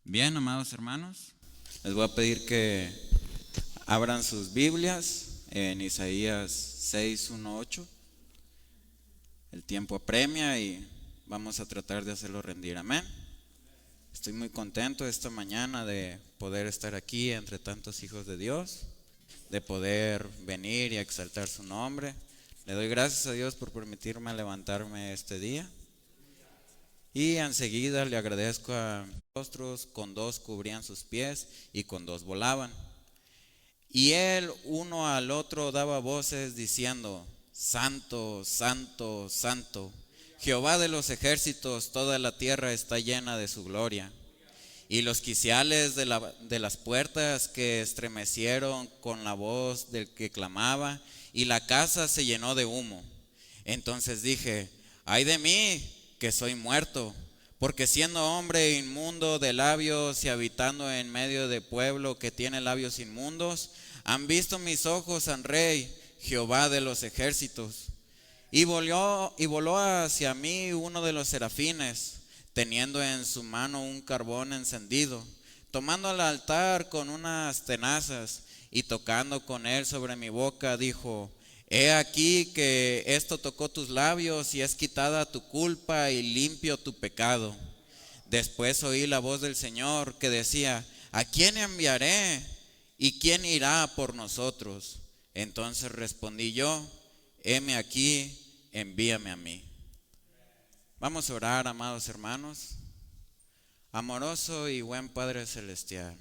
Bien, amados hermanos, les voy a pedir que abran sus Biblias en Isaías 6:1-8. El tiempo apremia y vamos a tratar de hacerlo rendir. Amén. Estoy muy contento esta mañana de poder estar aquí entre tantos hijos de Dios, de poder venir y exaltar su nombre. Le doy gracias a Dios por permitirme levantarme este día. Y enseguida le agradezco a rostros, con dos cubrían sus pies y con dos volaban. Y él uno al otro daba voces diciendo: Santo, Santo, Santo, Jehová de los ejércitos, toda la tierra está llena de su gloria. Y los quiciales de las puertas que estremecieron con la voz del que clamaba, y la casa se llenó de humo. Entonces dije: ay de mí, que soy muerto, porque siendo hombre inmundo de labios y habitando en medio de pueblo que tiene labios inmundos, han visto mis ojos al Rey, Jehová de los ejércitos. Y voló hacia mí uno de los serafines, teniendo en su mano un carbón encendido, tomando al altar con unas tenazas y tocando con él sobre mi boca, dijo: he aquí que esto tocó tus labios y es quitada tu culpa y limpio tu pecado. Después oí la voz del Señor que decía: ¿a quién enviaré? ¿Y quién irá por nosotros? Entonces respondí yo: heme aquí, envíame a mí. Vamos a orar, amados hermanos. Amoroso y buen Padre Celestial,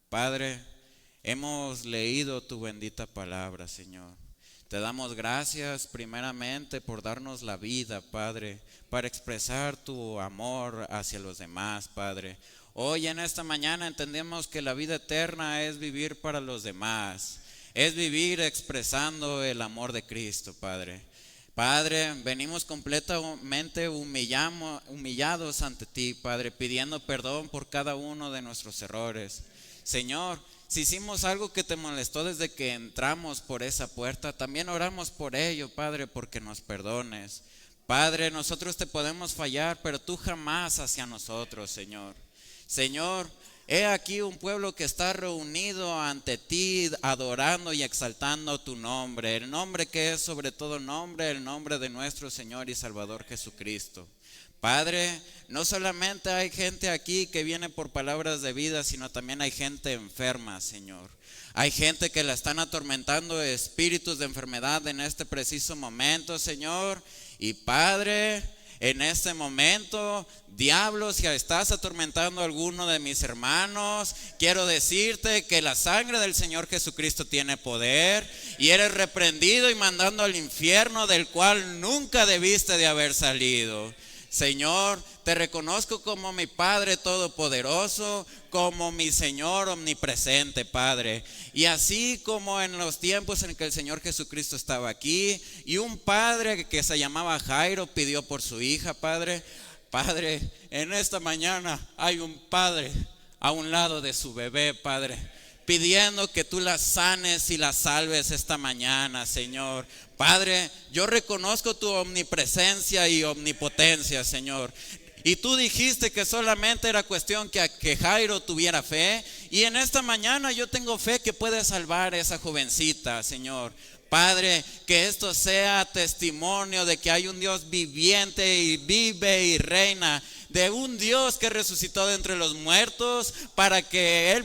Padre, hemos leído tu bendita palabra, Señor. Te damos gracias primeramente por darnos la vida, Padre, para expresar tu amor hacia los demás, Padre. Hoy en esta mañana entendemos que la vida eterna es vivir para los demás, es vivir expresando el amor de Cristo, Padre. Padre, venimos completamente humillados ante ti, Padre, pidiendo perdón por cada uno de nuestros errores. Señor, si hicimos algo que te molestó desde que entramos por esa puerta, también oramos por ello, Padre, porque nos perdones. Padre, nosotros te podemos fallar, pero tú jamás hacia nosotros, Señor. Señor, he aquí un pueblo que está reunido ante ti, adorando y exaltando tu nombre, el nombre que es sobre todo nombre, el nombre de nuestro Señor y Salvador Jesucristo. Padre, no solamente hay gente aquí que viene por palabras de vida, sino también hay gente enferma, Señor. Hay gente que la están atormentando espíritus de enfermedad en este preciso momento, Señor. Y Padre, en este momento, diablo, si estás atormentando a alguno de mis hermanos, quiero decirte que la sangre del Señor Jesucristo tiene poder y eres reprendido y mandando al infierno del cual nunca debiste de haber salido. Señor, te reconozco como mi Padre todopoderoso, como mi Señor omnipresente, Padre. Y así como en los tiempos en que el Señor Jesucristo estaba aquí y un padre que se llamaba Jairo pidió por su hija, Padre. Padre, en esta mañana hay un padre a un lado de su bebé, Padre, pidiendo que tú la sanes y la salves esta mañana, Señor. Padre, yo reconozco tu omnipresencia y omnipotencia, Señor. Y tú dijiste que solamente era cuestión que Jairo tuviera fe. Y en esta mañana yo tengo fe que puede salvar a esa jovencita, Señor. Padre, que esto sea testimonio de que hay un Dios viviente y vive y reina, de un Dios que resucitó de entre los muertos, para que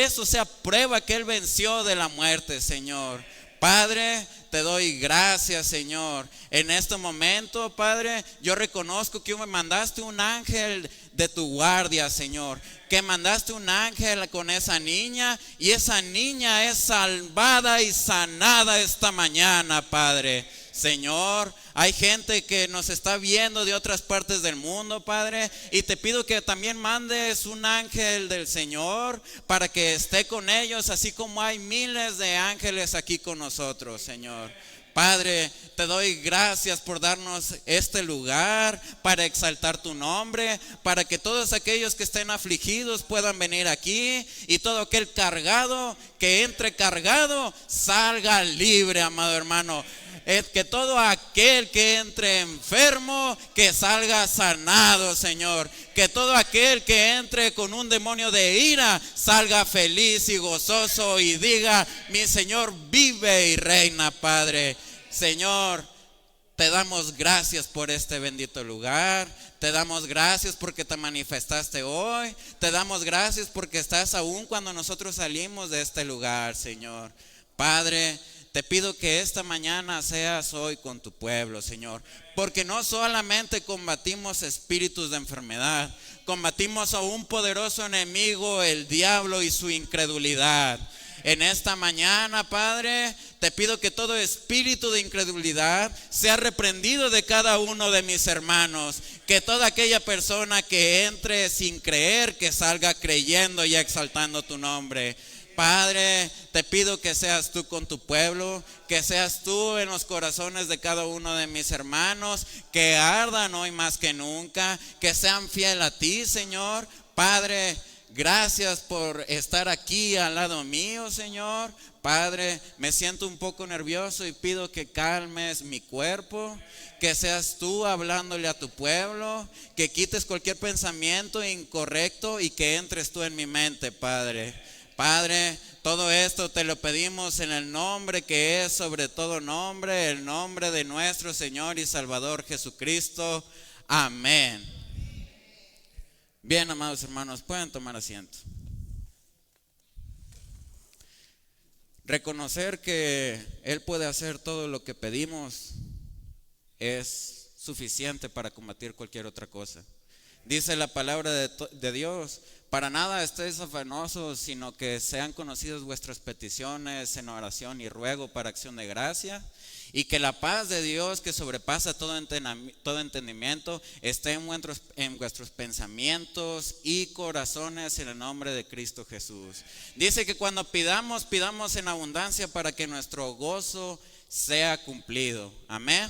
eso sea prueba que Él venció de la muerte, Señor. Padre, te doy gracias, Señor. En este momento, Padre, yo reconozco que me mandaste un ángel de tu guardia, Señor, que mandaste un ángel con esa niña y esa niña es salvada y sanada esta mañana, Padre. Señor, hay gente que nos está viendo de otras partes del mundo, Padre, y te pido que también mandes un ángel del Señor para que esté con ellos, así como hay miles de ángeles aquí con nosotros, Señor. Padre, te doy gracias por darnos este lugar para exaltar tu nombre, para que todos aquellos que estén afligidos puedan venir aquí y todo aquel cargado que entre cargado salga libre, amado hermano. que todo aquel que entre enfermo, que salga sanado, Señor. Que todo aquel que entre con un demonio de ira, salga feliz y gozoso y diga: mi Señor vive y reina, Padre. Señor, te damos gracias por este bendito lugar. Te damos gracias porque te manifestaste hoy. Te damos gracias porque estás aún cuando nosotros salimos de este lugar, Señor. Padre, te pido que esta mañana seas hoy con tu pueblo, Señor. Porque no solamente combatimos espíritus de enfermedad, combatimos a un poderoso enemigo, el diablo y su incredulidad. En esta mañana, Padre, te pido que todo espíritu de incredulidad sea reprendido de cada uno de mis hermanos. Que toda aquella persona que entre sin creer, que salga creyendo y exaltando tu nombre. Padre, te pido que seas tú con tu pueblo, que seas tú en los corazones de cada uno de mis hermanos, que ardan hoy más que nunca, que sean fieles a ti, Señor. Padre, gracias por estar aquí al lado mío, Señor. Padre, me siento un poco nervioso y pido que calmes mi cuerpo, que seas tú hablándole a tu pueblo, que quites cualquier pensamiento incorrecto y que entres tú en mi mente, Padre. Padre, todo esto te lo pedimos en el nombre que es sobre todo nombre, el nombre de nuestro Señor y Salvador Jesucristo. Amén. Bien, amados hermanos, pueden tomar asiento. Reconocer que Él puede hacer todo lo que pedimos es suficiente para combatir cualquier otra cosa. Dice la palabra de Dios: para nada estéis afanosos, sino que sean conocidas vuestras peticiones en oración y ruego para acción de gracia, y que la paz de Dios, que sobrepasa todo entendimiento, esté en vuestros pensamientos y corazones en el nombre de Cristo Jesús. Dice que cuando pidamos en abundancia para que nuestro gozo sea cumplido. Amén.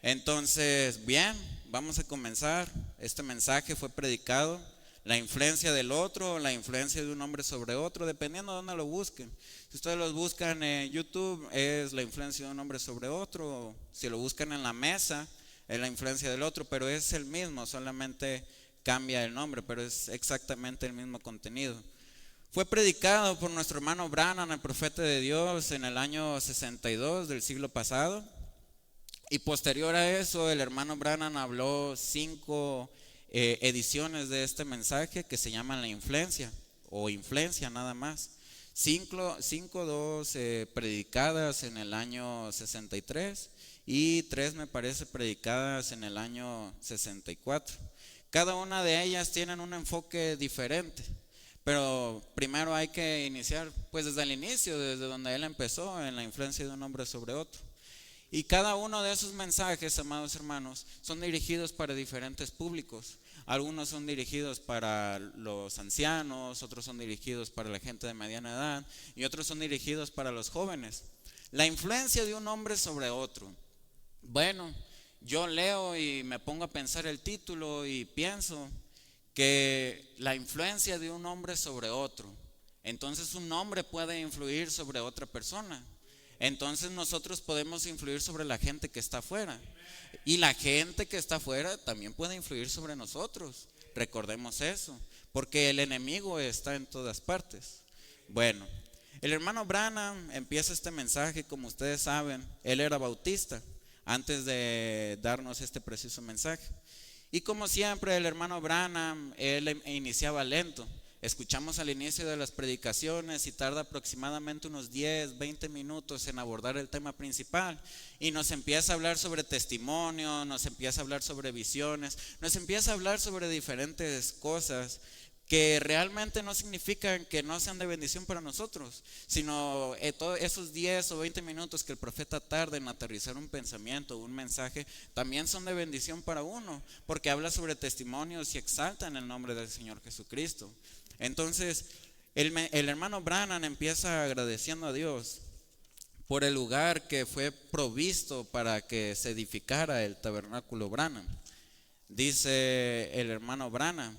Entonces, bien, vamos a comenzar. Este mensaje fue predicado: la influencia del otro, la influencia de un hombre sobre otro, dependiendo de dónde lo busquen. Si ustedes lo buscan en YouTube, es la influencia de un hombre sobre otro. Si lo buscan en la mesa, es la influencia del otro, pero es el mismo, solamente cambia el nombre, pero es exactamente el mismo contenido. Fue predicado por nuestro hermano Branham, el profeta de Dios, en el año 62 del siglo pasado. Y posterior a eso, el hermano Branham habló 5 ediciones de este mensaje que se llaman la influencia, o influencia nada más. 2 predicadas en el año 63 y 3 me parece predicadas en el año 64. Cada una de ellas tienen un enfoque diferente, pero primero hay que iniciar pues desde el inicio, desde donde él empezó, en la influencia de un hombre sobre otro. Y cada uno de esos mensajes, amados hermanos, son dirigidos para diferentes públicos. Algunos son dirigidos para los ancianos, otros son dirigidos para la gente de mediana edad y otros son dirigidos para los jóvenes. La influencia de un hombre sobre otro. Bueno, yo leo y me pongo a pensar el título y pienso que la influencia de un hombre sobre otro. Entonces un hombre puede influir sobre otra persona. Entonces nosotros podemos influir sobre la gente que está afuera. Y la gente que está afuera también puede influir sobre nosotros. Recordemos eso, porque el enemigo está en todas partes. Bueno, el hermano Branham empieza este mensaje, como ustedes saben, él era bautista antes de darnos este preciso mensaje. Y como siempre, el hermano Branham, él iniciaba lento. Escuchamos al inicio de las predicaciones y tarda aproximadamente unos 10, 20 minutos en abordar el tema principal. Y nos empieza a hablar sobre testimonio, nos empieza a hablar sobre visiones, nos empieza a hablar sobre diferentes cosas que realmente no significan que no sean de bendición para nosotros, sino todos esos 10 o 20 minutos que el profeta tarda en aterrizar un pensamiento, un mensaje, también son de bendición para uno, porque habla sobre testimonios y exalta en el nombre del Señor Jesucristo. Entonces, el hermano Branham empieza agradeciendo a Dios por el lugar que fue provisto para que se edificara el tabernáculo Branham. Dice el hermano Branham,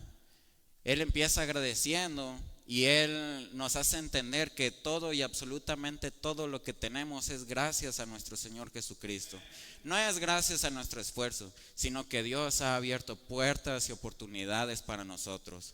él empieza agradeciendo y Él nos hace entender que todo y absolutamente todo lo que tenemos es gracias a nuestro Señor Jesucristo. No es gracias a nuestro esfuerzo, sino que Dios ha abierto puertas y oportunidades para nosotros.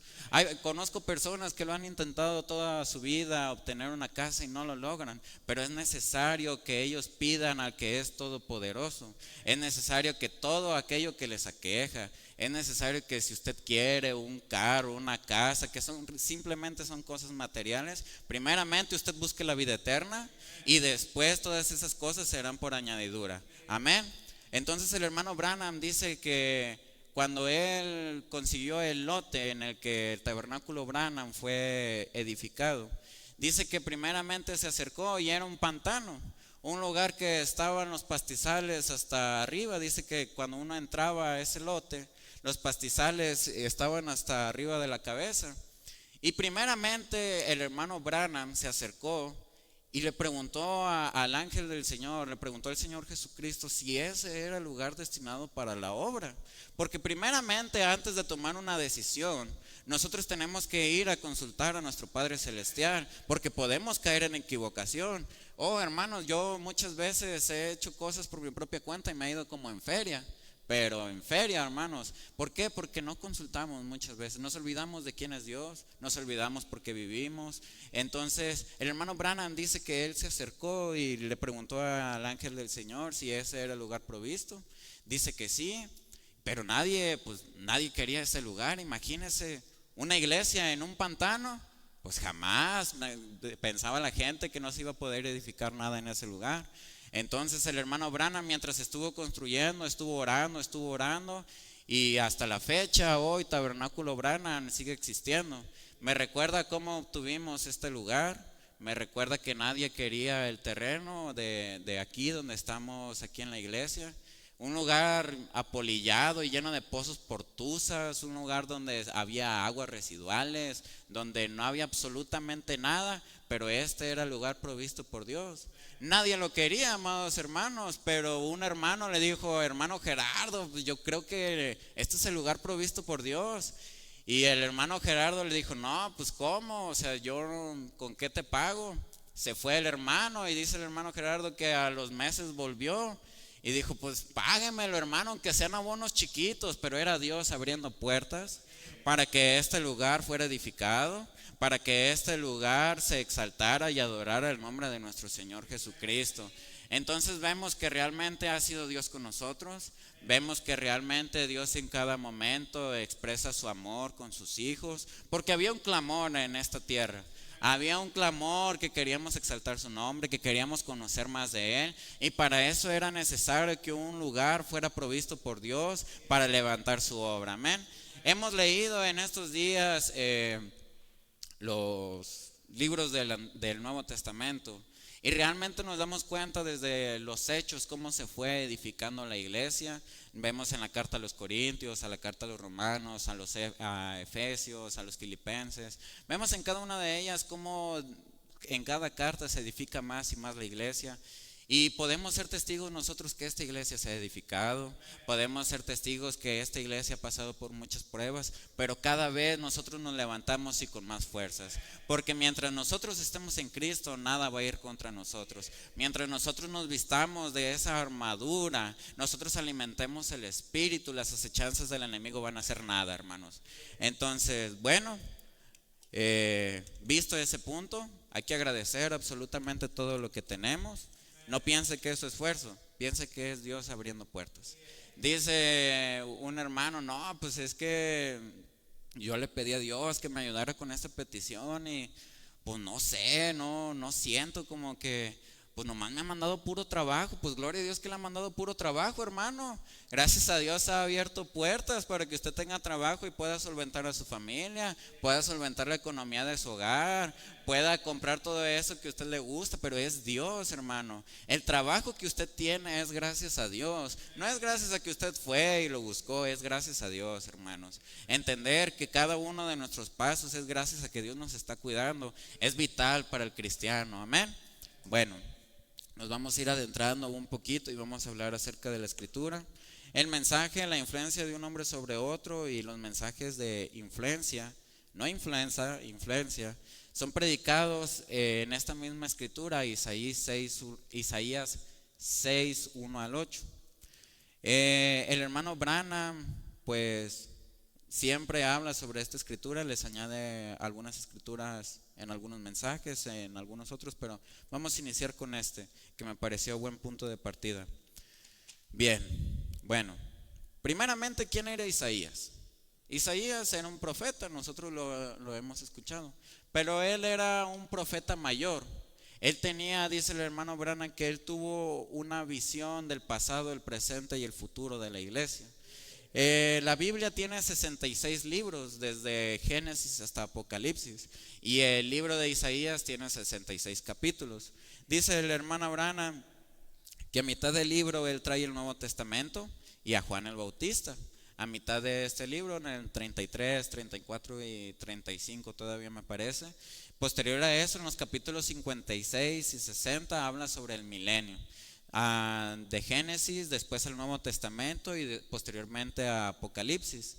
Conozco personas que lo han intentado toda su vida, obtener una casa y no lo logran, pero es necesario que ellos pidan al que es todopoderoso. Es necesario que todo aquello que les aqueja, es necesario que si usted quiere un carro, una casa, que simplemente son cosas materiales, primeramente usted busque la vida eterna y después todas esas cosas serán por añadidura. Amén. Entonces el hermano Branham dice que cuando él consiguió el lote en el que el tabernáculo Branham fue edificado, dice que primeramente se acercó y era un pantano, un lugar que estaba en los pastizales hasta arriba. Dice que cuando uno entraba a ese lote, los pastizales estaban hasta arriba de la cabeza. Y primeramente el hermano Branham se acercó y le preguntó al ángel del Señor, le preguntó al Señor Jesucristo si ese era el lugar destinado para la obra. Porque primeramente, antes de tomar una decisión, nosotros tenemos que ir a consultar a nuestro Padre Celestial, porque podemos caer en equivocación. Oh, hermanos, yo muchas veces he hecho cosas por mi propia cuenta y me ha ido como en feria. Pero en feria, hermanos. ¿Por qué? Porque no consultamos muchas veces. Nos olvidamos de quién es Dios. Nos olvidamos por qué vivimos. Entonces el hermano Branham dice que él se acercó y le preguntó al ángel del Señor si ese era el lugar provisto. Dice que sí, pero nadie quería ese lugar. Imagínese una iglesia en un pantano. Pues jamás pensaba la gente que no se iba a poder edificar nada en ese lugar. Entonces el hermano Branham, mientras estuvo construyendo, estuvo orando, y hasta la fecha hoy Tabernáculo Branham sigue existiendo. Me recuerda cómo obtuvimos este lugar. Me recuerda que nadie quería el terreno de aquí donde estamos aquí en la iglesia. Un lugar apolillado y lleno de pozos portusas, un lugar donde había aguas residuales, donde no había absolutamente nada, pero este era el lugar provisto por Dios. Nadie lo quería, amados hermanos, pero un hermano le dijo: hermano Gerardo, yo creo que este es el lugar provisto por Dios. Y el hermano Gerardo le dijo: no, pues ¿cómo? O sea, yo ¿con qué te pago? Se fue el hermano y dice el hermano Gerardo que a los meses volvió y dijo: pues páguemelo, hermano, aunque sean abonos chiquitos. Pero era Dios abriendo puertas para que este lugar fuera edificado, para que este lugar se exaltara y adorara el nombre de nuestro Señor Jesucristo. Entonces vemos que realmente ha sido Dios con nosotros. Vemos que realmente Dios en cada momento expresa su amor con sus hijos, porque había un clamor en esta tierra. Había un clamor que queríamos exaltar su nombre, que queríamos conocer más de Él, y para eso era necesario que un lugar fuera provisto por Dios para levantar su obra. Amén. Hemos leído en estos días los libros del Nuevo Testamento, y realmente nos damos cuenta desde los hechos cómo se fue edificando la iglesia. Vemos en la carta a los Corintios, a la carta a los Romanos, a Efesios, a los Filipenses. Vemos en cada una de ellas cómo en cada carta se edifica más y más la iglesia. Y podemos ser testigos nosotros que esta iglesia se ha edificado. Podemos ser testigos que esta iglesia ha pasado por muchas pruebas, pero cada vez nosotros nos levantamos y con más fuerzas. Porque mientras nosotros estemos en Cristo, nada va a ir contra nosotros. Mientras nosotros nos vistamos de esa armadura, nosotros alimentemos el espíritu, las acechanzas del enemigo van a hacer nada, hermanos. Entonces, bueno, visto ese punto, hay que agradecer absolutamente todo lo que tenemos. No piense que es su esfuerzo, piense que es Dios abriendo puertas. Dice un hermano: no, pues es que yo le pedí a Dios que me ayudara con esta petición y pues no sé, no siento como que, pues nomás me ha mandado puro trabajo. Pues gloria a Dios que le ha mandado puro trabajo, hermano. Gracias a Dios ha abierto puertas para que usted tenga trabajo y pueda solventar a su familia, pueda solventar la economía de su hogar, pueda comprar todo eso que a usted le gusta. Pero es Dios, hermano. El trabajo que usted tiene es gracias a Dios. No es gracias a que usted fue y lo buscó, es gracias a Dios, hermanos. Entender que cada uno de nuestros pasos es gracias a que Dios nos está cuidando es vital para el cristiano. Amén. Bueno, nos vamos a ir adentrando un poquito y vamos a hablar acerca de la escritura. El mensaje, la influencia de un hombre sobre otro y los mensajes de influencia no influencia, son predicados en esta misma escritura, Isaías 6, 1 al 8. El hermano Branham, pues siempre habla sobre esta escritura, les añade algunas escrituras en algunos mensajes, en algunos otros, pero vamos a iniciar con este, que me pareció buen punto de partida. Bien, bueno, primeramente, ¿quién era Isaías? Isaías era un profeta, nosotros lo hemos escuchado, pero él era un profeta mayor. Él tenía, dice el hermano Branham, que él tuvo una visión del pasado, el presente y el futuro de la iglesia. La Biblia tiene 66 libros, desde Génesis hasta Apocalipsis, y el libro de Isaías tiene 66 capítulos. Dice el hermano Branham que a mitad del libro él trae el Nuevo Testamento y a Juan el Bautista. A mitad de este libro, en el 33, 34 y 35 todavía me parece. Posterior a eso, en los capítulos 56 y 60 habla sobre el milenio. De Génesis, después el Nuevo Testamento y posteriormente a Apocalipsis.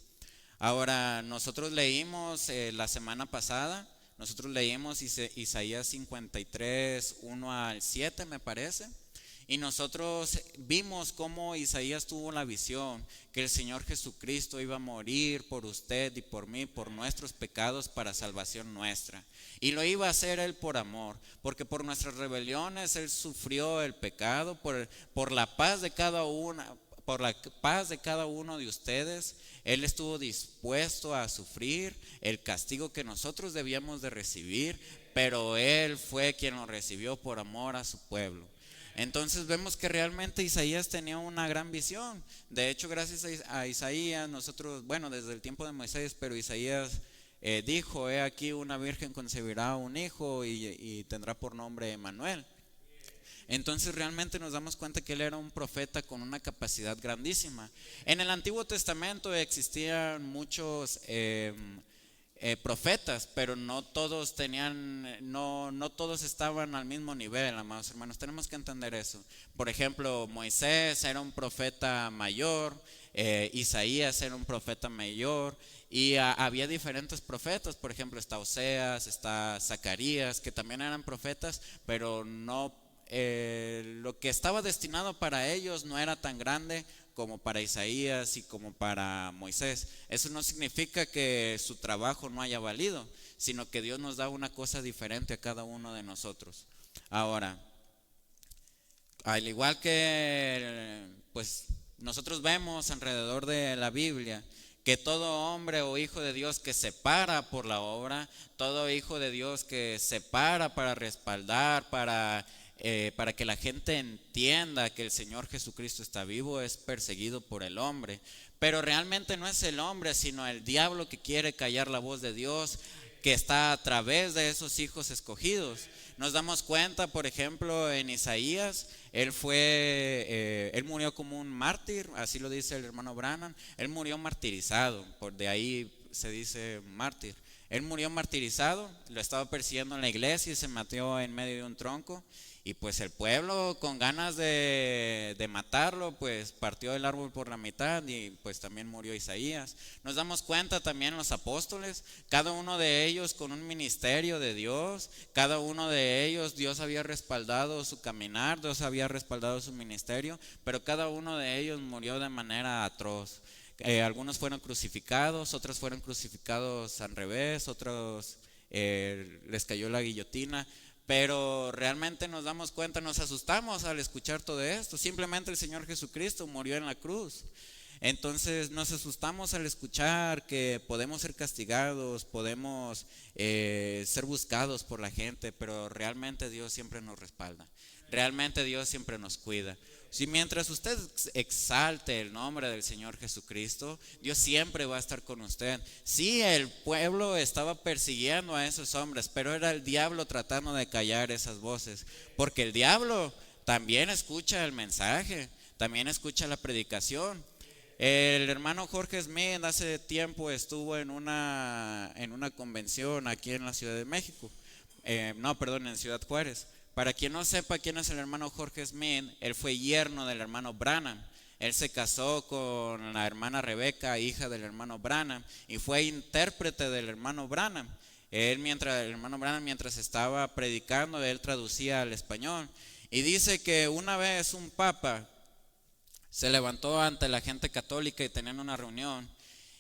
Ahora, nosotros leímos la semana pasada, nosotros leímos Isaías 53, 1 al 7 me parece. Y nosotros vimos cómo Isaías tuvo la visión que el Señor Jesucristo iba a morir por usted y por mí, por nuestros pecados, para salvación nuestra. Y lo iba a hacer Él por amor, porque por nuestras rebeliones Él sufrió el pecado, por la paz de cada uno de ustedes. Él estuvo dispuesto a sufrir el castigo que nosotros debíamos de recibir, pero Él fue quien lo recibió por amor a su pueblo. Entonces vemos que realmente Isaías tenía una gran visión. De hecho, gracias a Isaías, nosotros, bueno, desde el tiempo de Moisés, pero Isaías dijo: he aquí una virgen concebirá un hijo y tendrá por nombre Emmanuel. Entonces realmente nos damos cuenta que él era un profeta con una capacidad grandísima. En el Antiguo Testamento existían muchos profetas, pero no todos no todos estaban al mismo nivel, amados hermanos. Tenemos que entender eso. Por ejemplo, Moisés era un profeta mayor, Isaías era un profeta mayor, y había diferentes profetas. Por ejemplo, está Oseas, está Zacarías, que también eran profetas, pero no lo que estaba destinado para ellos no era tan grande como para Isaías y como para Moisés. Eso no significa que su trabajo no haya valido, sino que Dios nos da una cosa diferente a cada uno de nosotros. Ahora, al igual que pues nosotros vemos alrededor de la Biblia que todo hombre o hijo de Dios que se para por la obra, todo hijo de Dios que se para respaldar, para que la gente entienda que el Señor Jesucristo está vivo, es perseguido por el hombre. Pero realmente no es el hombre, sino el diablo que quiere callar la voz de Dios, que está a través de esos hijos escogidos. Nos damos cuenta, por ejemplo, en Isaías, él murió como un mártir, así lo dice el hermano Branham. Él murió martirizado, por de ahí se dice mártir. Él murió martirizado, lo estaba persiguiendo en la iglesia y se mató en medio de un tronco. Y pues el pueblo, con ganas de matarlo, pues partió el árbol por la mitad, y pues también murió Isaías. Nos damos cuenta también los apóstoles, cada uno de ellos con un ministerio de Dios, cada uno de ellos Dios había respaldado su caminar, Dios había respaldado su ministerio, pero cada uno de ellos murió de manera atroz. Algunos fueron crucificados, otros fueron crucificados al revés, otros les cayó la guillotina. Pero realmente nos damos cuenta, nos asustamos al escuchar todo esto. Simplemente el Señor Jesucristo murió en la cruz. Entonces nos asustamos al escuchar que podemos ser castigados, podemos ser buscados por la gente, pero realmente Dios siempre nos respalda. Realmente Dios siempre nos cuida. Si mientras usted exalte el nombre del Señor Jesucristo, Dios siempre va a estar con usted. Sí, el pueblo estaba persiguiendo a esos hombres, pero era el diablo tratando de callar esas voces, porque el diablo también escucha el mensaje, también escucha la predicación. El hermano Jorge Smith hace tiempo estuvo en una convención aquí en la Ciudad de México, en Ciudad Juárez. Para quien no sepa quién es el hermano Jorge Smith, él fue yerno del hermano Branham. él se casó con la hermana Rebeca, hija del hermano Branham, y fue intérprete del hermano Branham. El hermano Branham, mientras estaba predicando, él traducía al español. Y dice que una vez un papa se levantó ante la gente católica y tenían una reunión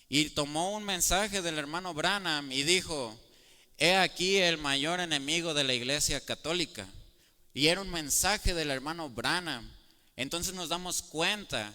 y tomó un mensaje del hermano Branham y dijo: he aquí el mayor enemigo de la iglesia católica. Y era un mensaje del hermano Branham. Entonces nos damos cuenta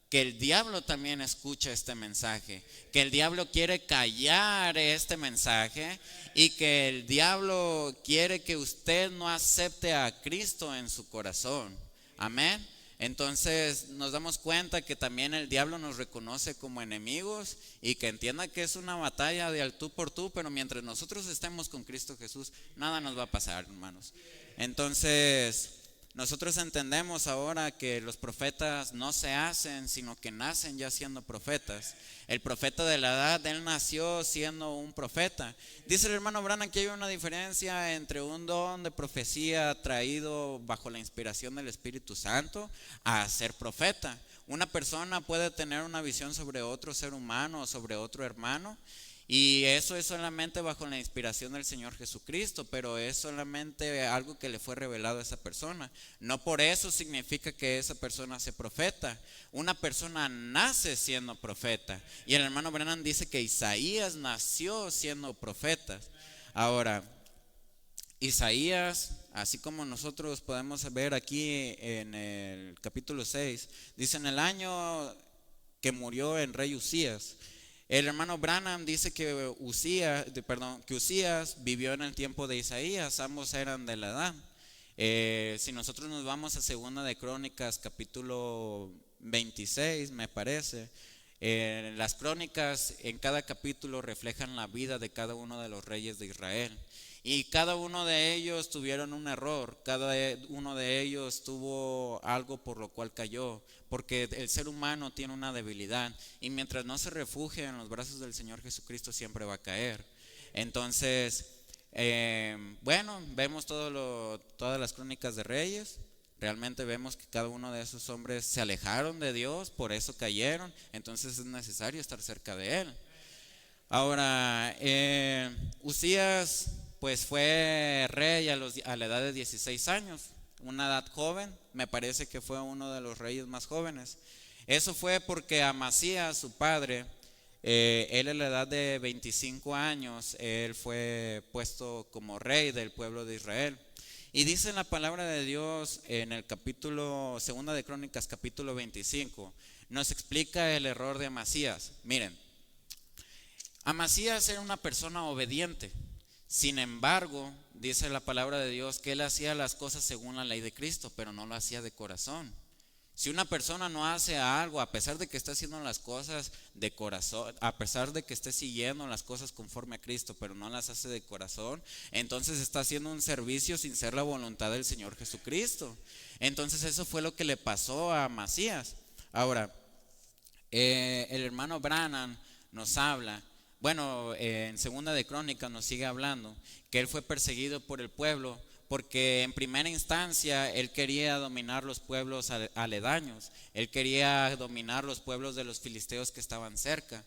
que el diablo también escucha este mensaje, que el diablo quiere callar este mensaje y que el diablo quiere que usted no acepte a Cristo en su corazón. Amén. Entonces nos damos cuenta que también el diablo nos reconoce como enemigos y que entienda que es una batalla de al tú por tú, pero mientras nosotros estemos con Cristo Jesús, nada nos va a pasar, hermanos. Entonces nosotros entendemos ahora que los profetas no se hacen, sino que nacen ya siendo profetas. El profeta de la edad, él nació siendo un profeta. Dice el hermano Branham que hay una diferencia entre un don de profecía traído bajo la inspiración del Espíritu Santo a ser profeta. Una persona puede tener una visión sobre otro ser humano o sobre otro hermano, y eso es solamente bajo la inspiración del Señor Jesucristo, pero es solamente algo que le fue revelado a esa persona. No por eso significa que esa persona sea profeta. Una persona nace siendo profeta. Y el hermano Branham dice que Isaías nació siendo profeta. Ahora, Isaías, así como nosotros podemos ver aquí en el capítulo 6, dice: en el año que murió el rey Usías. El hermano Branham dice que Usías vivió en el tiempo de Isaías, ambos eran de la edad. Si nosotros nos vamos a Segunda de Crónicas, capítulo 26, me parece, las crónicas en cada capítulo reflejan la vida de cada uno de los reyes de Israel. Y cada uno de ellos tuvieron un error, cada uno de ellos tuvo algo por lo cual cayó, porque el ser humano tiene una debilidad y mientras no se refugie en los brazos del Señor Jesucristo siempre va a caer. Entonces, vemos todas las crónicas de reyes. Realmente vemos que cada uno de esos hombres se alejaron de Dios, por eso cayeron. Entonces es necesario estar cerca de Él. Ahora, Usías pues fue rey a la edad de 16 años, una edad joven. Me parece que fue uno de los reyes más jóvenes. Eso fue porque Amasías, su padre, él a la edad de 25 años, él fue puesto como rey del pueblo de Israel. Y dice la palabra de Dios en el capítulo, Segunda de Crónicas, capítulo 25, nos explica el error de Amasías. Miren, Amasías era una persona obediente. Sin embargo, dice la palabra de Dios que él hacía las cosas según la ley de Cristo, pero no lo hacía de corazón. Si una persona no hace algo, a pesar de que esté haciendo las cosas de corazón, a pesar de que esté siguiendo las cosas conforme a Cristo, pero no las hace de corazón, entonces está haciendo un servicio sin ser la voluntad del Señor Jesucristo. Entonces eso fue lo que le pasó a Amasías. Ahora, el hermano Branham nos habla, en Segunda de Crónicas nos sigue hablando que él fue perseguido por el pueblo porque en primera instancia él quería dominar los pueblos aledaños, él quería dominar los pueblos de los filisteos que estaban cerca.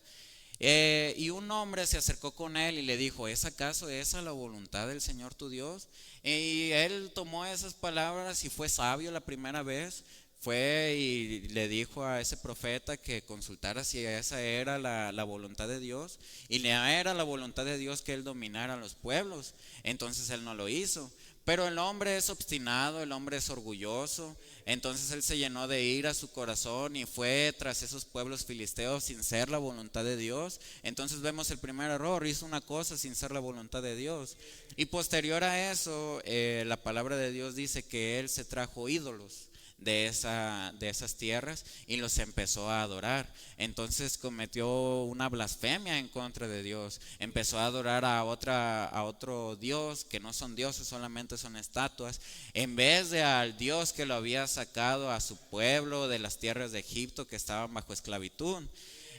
Y un hombre se acercó con él y le dijo: ¿es acaso esa la voluntad del Señor tu Dios? Y él tomó esas palabras y fue sabio la primera vez. Fue y le dijo a ese profeta que consultara si esa era la voluntad de Dios. Y no era la voluntad de Dios que él dominara los pueblos. Entonces él no lo hizo. Pero el hombre es obstinado, el hombre es orgulloso. Entonces él se llenó de ira a su corazón y fue tras esos pueblos filisteos sin ser la voluntad de Dios. Entonces vemos el primer error: hizo una cosa sin ser la voluntad de Dios. Y posterior a eso, la palabra de Dios dice que él se trajo ídolos de esas tierras y los empezó a adorar. Entonces cometió una blasfemia en contra de Dios. Empezó a adorar a otro Dios que no son dioses, solamente son estatuas, en vez de al Dios que lo había sacado a su pueblo de las tierras de Egipto que estaban bajo esclavitud.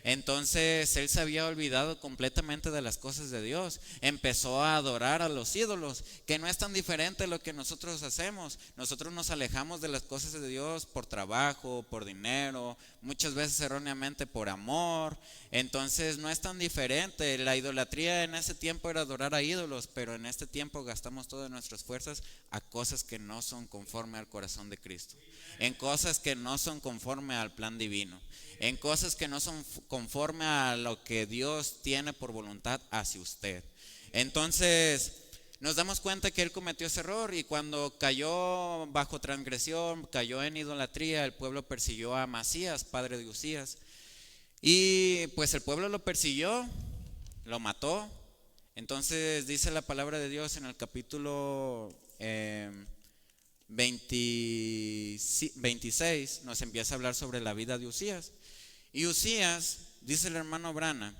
Entonces él se había olvidado completamente de las cosas de Dios. Empezó a adorar a los ídolos, que no es tan diferente de lo que nosotros hacemos. Nosotros nos alejamos de las cosas de Dios por trabajo, por dinero, muchas veces erróneamente por amor. Entonces no es tan diferente. La idolatría en ese tiempo era adorar a ídolos, pero en este tiempo gastamos todas nuestras fuerzas a cosas que no son conforme al corazón de Cristo, en cosas que no son conforme al plan divino, en cosas que no son conforme a lo que Dios tiene por voluntad hacia usted. Entonces nos damos cuenta que él cometió ese error, y cuando cayó bajo transgresión, cayó en idolatría, el pueblo persiguió a Amasías, padre de Usías, y pues el pueblo lo persiguió, lo mató. Entonces dice la palabra de Dios en el capítulo 26, nos empieza a hablar sobre la vida de Usías. Y Usías, dice el hermano Branham,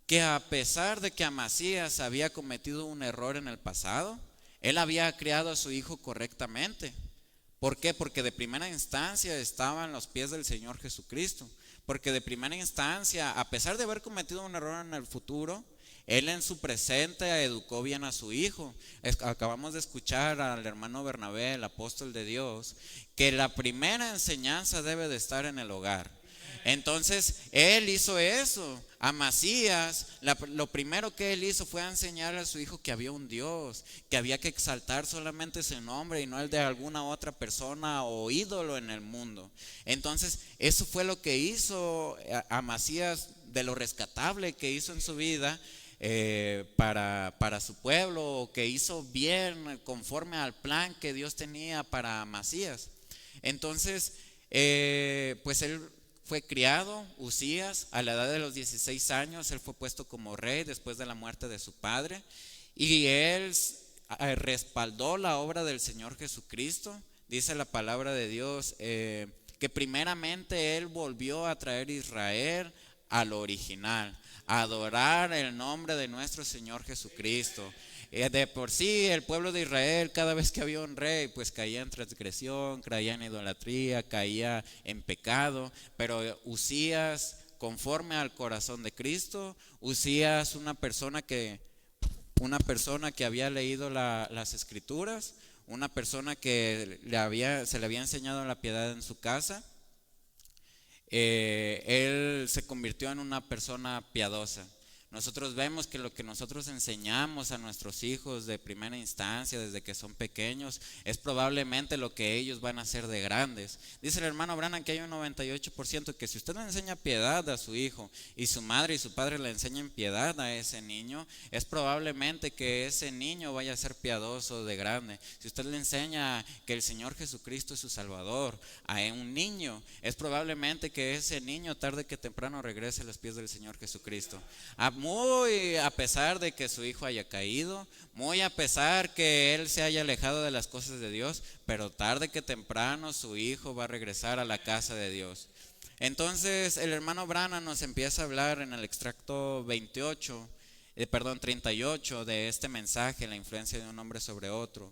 que a pesar de que Amasías había cometido un error en el pasado, él había criado a su hijo correctamente. ¿Por qué? Porque de primera instancia estaba en los pies del Señor Jesucristo. Porque de primera instancia, a pesar de haber cometido un error en el futuro, él en su presente educó bien a su hijo. Acabamos de escuchar al hermano Bernabé, el apóstol de Dios, que la primera enseñanza debe de estar en el hogar. Entonces él hizo eso. Amasías, lo primero que él hizo fue enseñar a su hijo que había un Dios, que había que exaltar solamente su nombre y no el de alguna otra persona o ídolo en el mundo. Entonces eso fue lo que hizo Amasías, de lo rescatable que hizo en su vida, para su pueblo, que hizo bien conforme al plan que Dios tenía para Amasías. Entonces pues él fue criado, Usías, a la edad de los 16 años, él fue puesto como rey después de la muerte de su padre, y él respaldó la obra del Señor Jesucristo. Dice la palabra de Dios que primeramente él volvió a traer a Israel al original, a adorar el nombre de nuestro Señor Jesucristo. De por sí el pueblo de Israel, cada vez que había un rey, pues caía en transgresión, caía en idolatría, caía en pecado. Pero Usías, conforme al corazón de Cristo, Usías, una persona que había leído las escrituras, una persona que se le había enseñado la piedad en su casa, él se convirtió en una persona piadosa. Nosotros vemos que lo que nosotros enseñamos a nuestros hijos de primera instancia, desde que son pequeños, es probablemente lo que ellos van a hacer de grandes. Dice el hermano Branham que hay un 98% que si usted le enseña piedad a su hijo, y su madre y su padre le enseñan piedad a ese niño, es probablemente que ese niño vaya a ser piadoso de grande. Si usted le enseña que el Señor Jesucristo es su Salvador a un niño, es probablemente que ese niño tarde que temprano regrese a los pies del Señor Jesucristo. Muy a pesar de que su hijo haya caído, muy a pesar que él se haya alejado de las cosas de Dios, pero tarde que temprano su hijo va a regresar a la casa de Dios. Entonces el hermano Branham nos empieza a hablar en el extracto 38 de este mensaje, la influencia de un hombre sobre otro.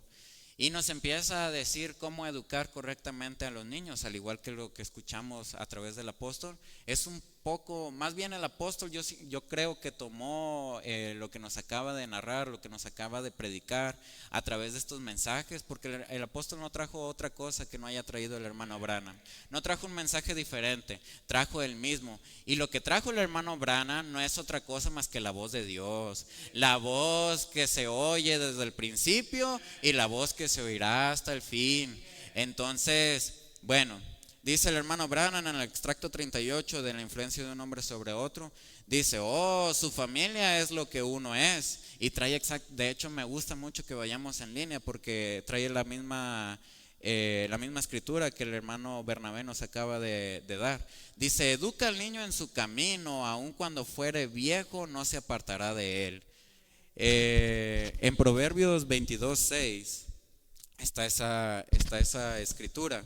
Y nos empieza a decir cómo educar correctamente a los niños, al igual que lo que escuchamos a través del apóstol. Es un poco, más bien el apóstol yo creo que tomó lo que nos acaba de narrar, lo que nos acaba de predicar a través de estos mensajes, porque el apóstol no trajo otra cosa que no haya traído el hermano Branham. No trajo un mensaje diferente, trajo el mismo. Y lo que trajo el hermano Branham no es otra cosa más que la voz de Dios, la voz que se oye desde el principio y la voz que se oirá hasta el fin. Entonces, bueno, dice el hermano Branham en el extracto 38 de la influencia de un hombre sobre otro, dice, su familia es lo que uno es. Y trae de hecho me gusta mucho que vayamos en línea porque trae la misma escritura que el hermano Bernabé nos acaba de dar. Dice, educa al niño en su camino, aun cuando fuere viejo no se apartará de él. En Proverbios 22:6 está esa escritura.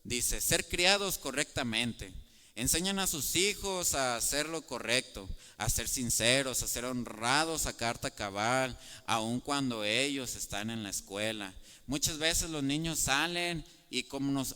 Dice, ser criados correctamente. Enseñan a sus hijos a hacer lo correcto, a ser sinceros, a ser honrados, a carta cabal, aun cuando ellos están en la escuela. Muchas veces los niños salen y como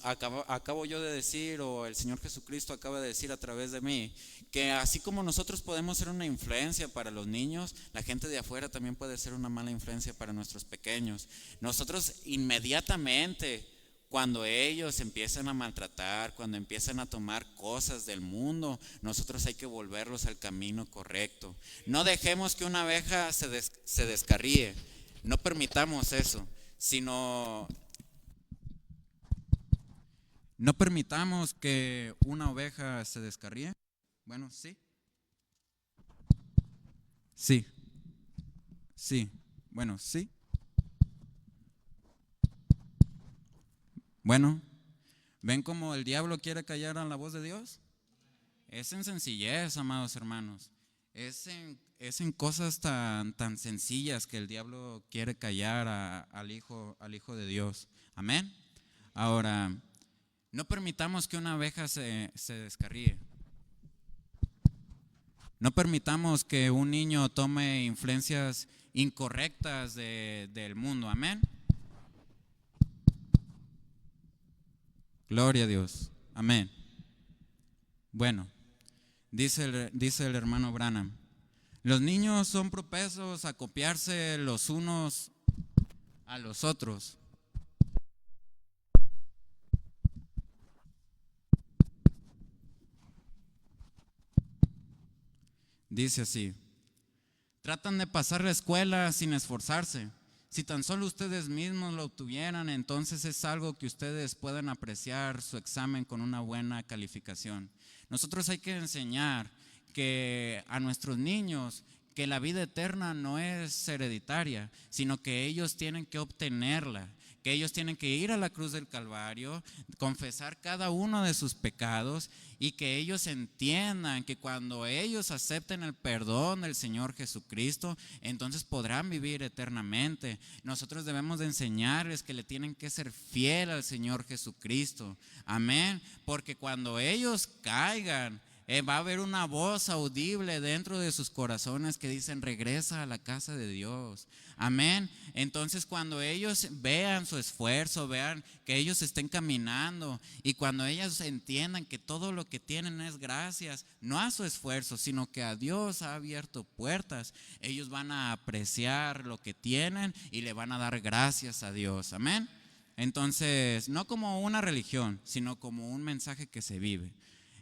acabo yo de decir, o el Señor Jesucristo acaba de decir a través de mí, que así como nosotros podemos ser una influencia para los niños, la gente de afuera también puede ser una mala influencia para nuestros pequeños. Nosotros inmediatamente, cuando ellos empiezan a maltratar, cuando empiezan a tomar cosas del mundo, nosotros hay que volverlos al camino correcto. No dejemos que una oveja se descarríe, no permitamos eso, sino no permitamos que una oveja se descarríe. Bueno, sí. Sí. Sí. Bueno, sí. Bueno, ¿ven cómo el diablo quiere callar a la voz de Dios? Es en sencillez, amados hermanos. Es en cosas tan sencillas que el diablo quiere callar al hijo de Dios. Amén. Ahora, no permitamos que una oveja se descarríe. No permitamos que un niño tome influencias incorrectas del mundo. Amén. Gloria a Dios. Amén. Bueno, dice el hermano Branham, los niños son propensos a copiarse los unos a los otros. Dice así: tratan de pasar la escuela sin esforzarse. Si tan solo ustedes mismos lo obtuvieran, entonces es algo que ustedes puedan apreciar su examen con una buena calificación. Nosotros hay que enseñar que a nuestros niños que la vida eterna no es hereditaria, sino que ellos tienen que obtenerla, que ellos tienen que ir a la cruz del Calvario, confesar cada uno de sus pecados y que ellos entiendan que cuando ellos acepten el perdón del Señor Jesucristo, entonces podrán vivir eternamente. Nosotros debemos de enseñarles que le tienen que ser fiel al Señor Jesucristo. Amén. Porque cuando ellos caigan, va a haber una voz audible dentro de sus corazones que dicen: regresa a la casa de Dios. Amén. Entonces cuando ellos vean su esfuerzo, vean que ellos estén caminando y cuando ellos entiendan que todo lo que tienen es gracias, no a su esfuerzo, sino que a Dios ha abierto puertas, ellos van a apreciar lo que tienen y le van a dar gracias a Dios. Amén. Entonces, no como una religión, sino como un mensaje que se vive.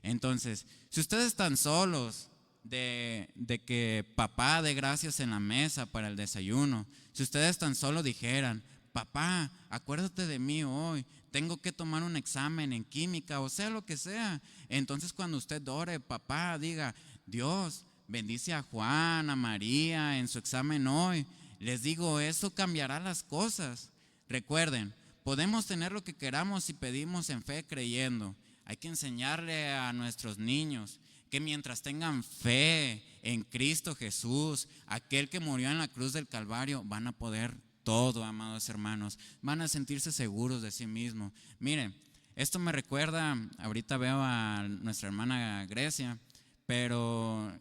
Entonces, si ustedes están solos de que papá dé gracias en la mesa para el desayuno, si ustedes tan solo dijeran: papá, acuérdate de mí hoy, tengo que tomar un examen en química, o sea lo que sea, entonces cuando usted ore, papá, diga: Dios, bendice a Juan, a María en su examen hoy. Les digo, eso cambiará las cosas. Recuerden, podemos tener lo que queramos si pedimos en fe creyendo. Hay que enseñarle a nuestros niños que mientras tengan fe en Cristo Jesús, aquel que murió en la cruz del Calvario, van a poder todo, amados hermanos. Van a sentirse seguros de sí mismos. Miren, esto me recuerda, ahorita veo a nuestra hermana Grecia, pero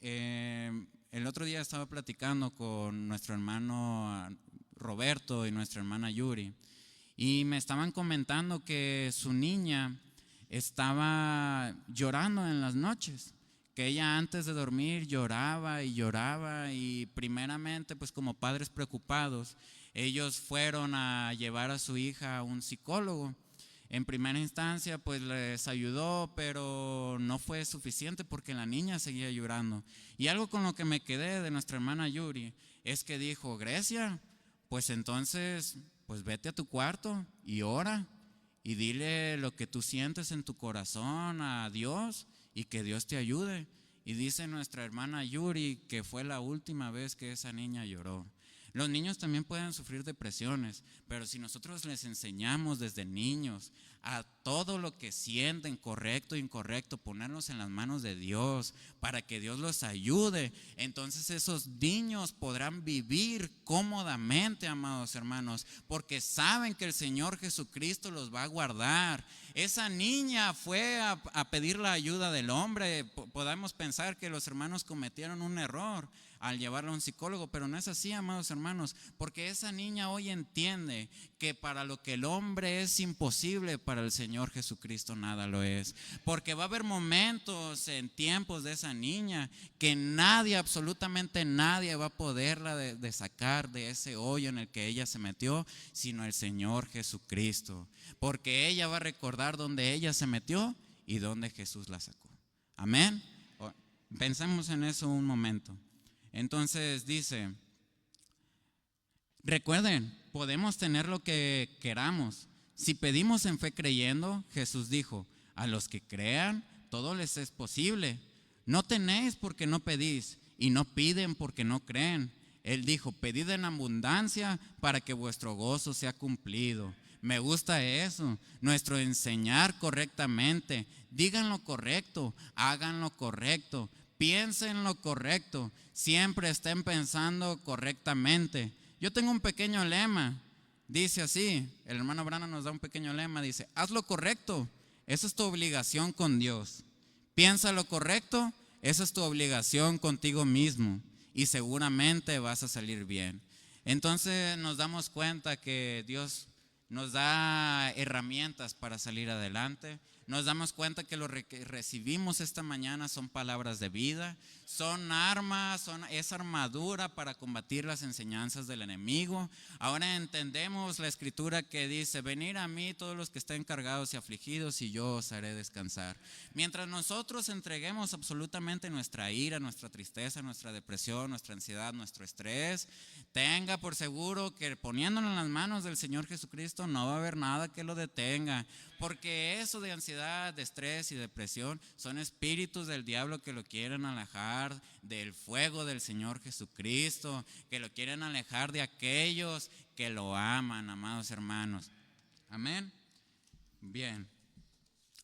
el otro día estaba platicando con nuestro hermano Roberto y nuestra hermana Yuri, y me estaban comentando que su niña estaba llorando en las noches, que ella antes de dormir lloraba y primeramente, pues como padres preocupados, ellos fueron a llevar a su hija a un psicólogo. En primera instancia pues les ayudó, pero no fue suficiente porque la niña seguía llorando. Y algo con lo que me quedé de nuestra hermana Yuri es que dijo: Grecia, pues entonces pues vete a tu cuarto y ora y dile lo que tú sientes en tu corazón a Dios y que Dios te ayude. Y dice nuestra hermana Yuri que fue la última vez que esa niña lloró. Los niños también pueden sufrir depresiones, pero si nosotros les enseñamos desde niños a todo lo que sienten, correcto e incorrecto, ponernos en las manos de Dios para que Dios los ayude, entonces esos niños podrán vivir cómodamente, amados hermanos, porque saben que el Señor Jesucristo los va a guardar. Esa niña fue a pedir la ayuda del hombre. Podemos pensar que los hermanos cometieron un error. al llevarla a un psicólogo, pero no es así, amados hermanos, porque esa niña hoy entiende que para lo que el hombre es imposible, para el Señor Jesucristo nada lo es, porque va a haber momentos en tiempos de esa niña que nadie, absolutamente nadie va a poderla de sacar de ese hoyo en el que ella se metió, sino el Señor Jesucristo, porque ella va a recordar dónde ella se metió y dónde Jesús la sacó. Amén. Pensemos en eso un momento. Entonces dice, recuerden, podemos tener lo que queramos. Si pedimos en fe creyendo, Jesús dijo, a los que crean, todo les es posible. No tenéis porque no pedís, y no piden porque no creen. Él dijo, pedid en abundancia para que vuestro gozo sea cumplido. Me gusta eso, nuestro enseñar correctamente. Digan lo correcto, hagan lo correcto, piensen lo correcto, siempre estén pensando correctamente. Yo tengo un pequeño lema, dice así, el hermano Branham nos da un pequeño lema, dice, haz lo correcto, esa es tu obligación con Dios. Piensa lo correcto, esa es tu obligación contigo mismo y seguramente vas a salir bien. Entonces nos damos cuenta que Dios nos da herramientas para salir adelante. Nos damos cuenta que lo que recibimos esta mañana son palabras de vida, son armas, es armadura para combatir las enseñanzas del enemigo. Ahora entendemos la escritura que dice, venid a mí todos los que estén cargados y afligidos y yo os haré descansar. Mientras nosotros entreguemos absolutamente nuestra ira, nuestra tristeza, nuestra depresión, nuestra ansiedad, nuestro estrés, tenga por seguro que poniéndolo en las manos del Señor Jesucristo no va a haber nada que lo detenga, porque eso de ansiedad, de estrés y depresión son espíritus del diablo que lo quieren alejar del fuego del Señor Jesucristo, que lo quieren alejar de aquellos que lo aman, amados hermanos. Amén. Bien.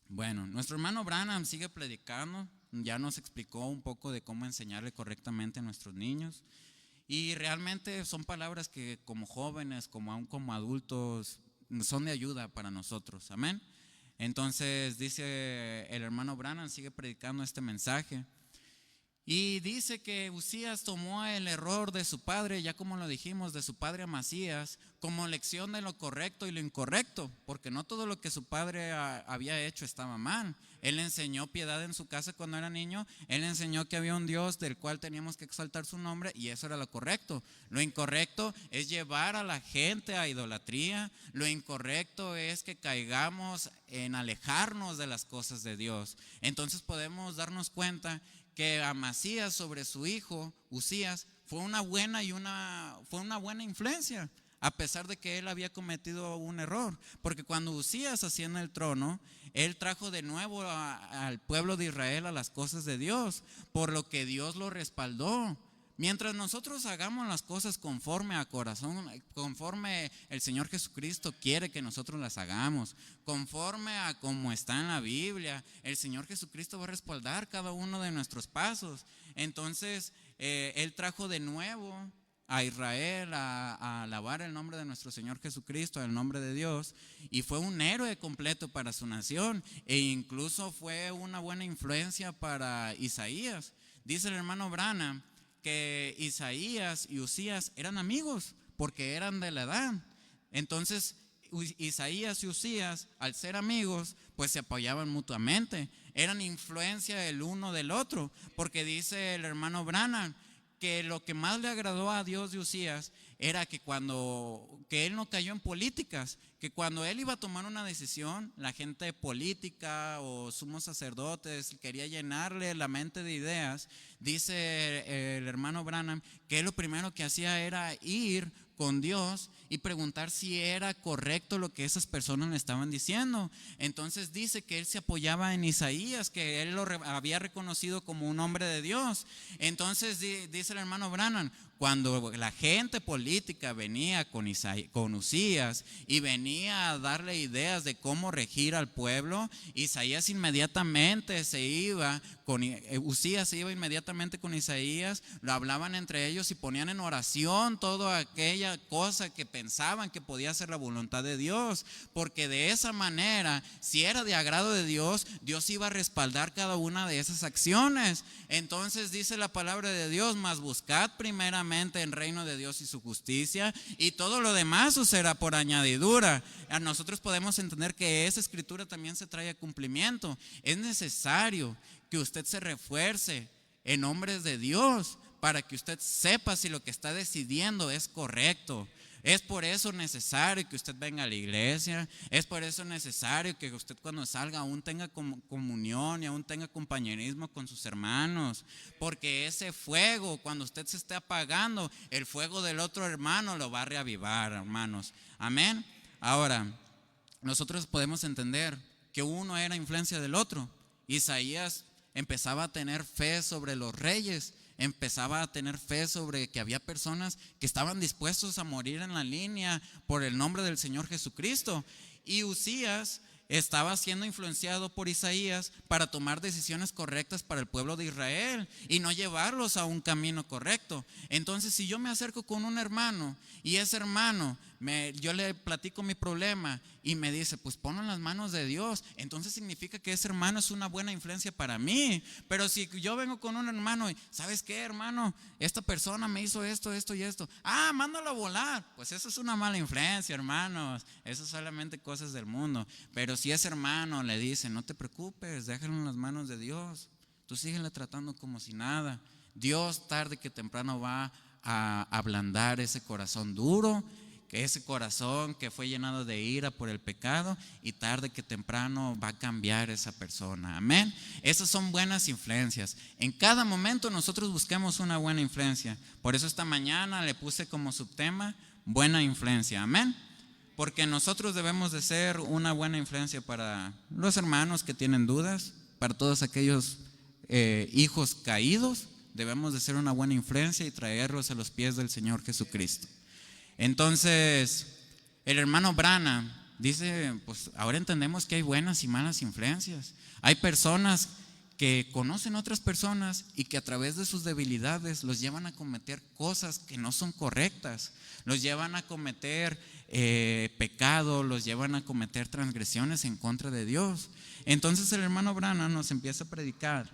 Bueno, nuestro hermano Branham sigue predicando, ya nos explicó un poco de cómo enseñarle correctamente a nuestros niños. Y realmente son palabras que como jóvenes, como aún como adultos, son de ayuda para nosotros, amén. Entonces dice el hermano Branham, sigue predicando este mensaje y dice que Uzías tomó el error de su padre, ya como lo dijimos, de su padre Amasías, como lección de lo correcto y lo incorrecto, porque no todo lo que su padre había hecho estaba mal. Él enseñó piedad en su casa cuando era niño, él enseñó que había un Dios del cual teníamos que exaltar su nombre y eso era lo correcto. Lo incorrecto es llevar a la gente a idolatría, lo incorrecto es que caigamos en alejarnos de las cosas de Dios. Entonces podemos darnos cuenta que Amasías sobre su hijo Uzías fue una buena influencia, a pesar de que él había cometido un error, porque cuando Uzías asciende al trono, él trajo de nuevo al pueblo de Israel a las cosas de Dios, por lo que Dios lo respaldó. Mientras nosotros hagamos las cosas conforme a corazón, conforme el Señor Jesucristo quiere que nosotros las hagamos, conforme a como está en la Biblia, el Señor Jesucristo va a respaldar cada uno de nuestros pasos. Entonces, Él trajo de nuevo a Israel a alabar el nombre de nuestro Señor Jesucristo, el nombre de Dios, y fue un héroe completo para su nación e incluso fue una buena influencia para Isaías. Dice el hermano Branham que Isaías y Uzías eran amigos porque eran de la edad. Entonces Isaías y Uzías, al ser amigos, pues se apoyaban mutuamente, eran influencia el uno del otro, porque dice el hermano Branham que lo que más le agradó a Dios de Uzías era que él no cayó en políticas, que cuando él iba a tomar una decisión, la gente política o sumos sacerdotes quería llenarle la mente de ideas. Dice el hermano Branham que él lo primero que hacía era ir con Dios y preguntar si era correcto lo que esas personas le estaban diciendo. Entonces dice que él se apoyaba en Isaías, que él lo había reconocido como un hombre de Dios. Entonces dice el hermano Branham, cuando la gente política venía con Usías y venía a darle ideas de cómo regir al pueblo, Isaías inmediatamente se iba con Usías, se iba inmediatamente con Isaías, lo hablaban entre ellos y ponían en oración toda aquella cosa que pensaban que podía ser la voluntad de Dios, porque de esa manera, si era de agrado de Dios, Dios iba a respaldar cada una de esas acciones. Entonces dice la palabra de Dios: mas buscad primeramente el reino de Dios y su justicia, y todo lo demás os será por añadidura. A nosotros podemos entender que esa escritura también se trae a cumplimiento. Es necesario que usted se refuerce en hombres de Dios para que usted sepa si lo que está decidiendo es correcto. Es por eso necesario que usted venga a la iglesia. Es por eso necesario que usted, cuando salga, aún tenga comunión y aún tenga compañerismo con sus hermanos. Porque ese fuego, cuando usted se esté apagando, el fuego del otro hermano lo va a reavivar, hermanos. Amén. Ahora, nosotros podemos entender que uno era influencia del otro. Isaías empezaba a tener fe sobre los reyes, empezaba a tener fe sobre que había personas que estaban dispuestos a morir en la línea por el nombre del Señor Jesucristo. Y Usías estaba siendo influenciado por Isaías para tomar decisiones correctas para el pueblo de Israel y no llevarlos a un camino correcto. Entonces, si yo me acerco con un hermano y ese hermano, yo le platico mi problema y me dice: pues ponlo en las manos de Dios, entonces significa que ese hermano es una buena influencia para mí. Pero si yo vengo con un hermano y: ¿sabes qué, hermano? Esta persona me hizo esto, esto y esto. Mándalo a volar. Pues eso es una mala influencia, hermanos. Eso es solamente cosas del mundo. Pero si ese hermano le dice: no te preocupes, déjalo en las manos de Dios, tú síguele tratando como si nada, Dios tarde que temprano va a ablandar ese corazón duro, que ese corazón que fue llenado de ira por el pecado, y tarde que temprano va a cambiar esa persona. Amén. Esas son buenas influencias. En cada momento nosotros buscamos una buena influencia. Por eso esta mañana le puse como subtema: buena influencia. Amén. Porque nosotros debemos de ser una buena influencia para los hermanos que tienen dudas, para todos aquellos hijos caídos. Debemos de ser una buena influencia y traerlos a los pies del Señor Jesucristo. Entonces, el hermano Branham dice: pues ahora entendemos que hay buenas y malas influencias. Hay personas que conocen otras personas y que a través de sus debilidades los llevan a cometer cosas que no son correctas, los llevan a cometer pecado, los llevan a cometer transgresiones en contra de Dios. Entonces el hermano Branham nos empieza a predicar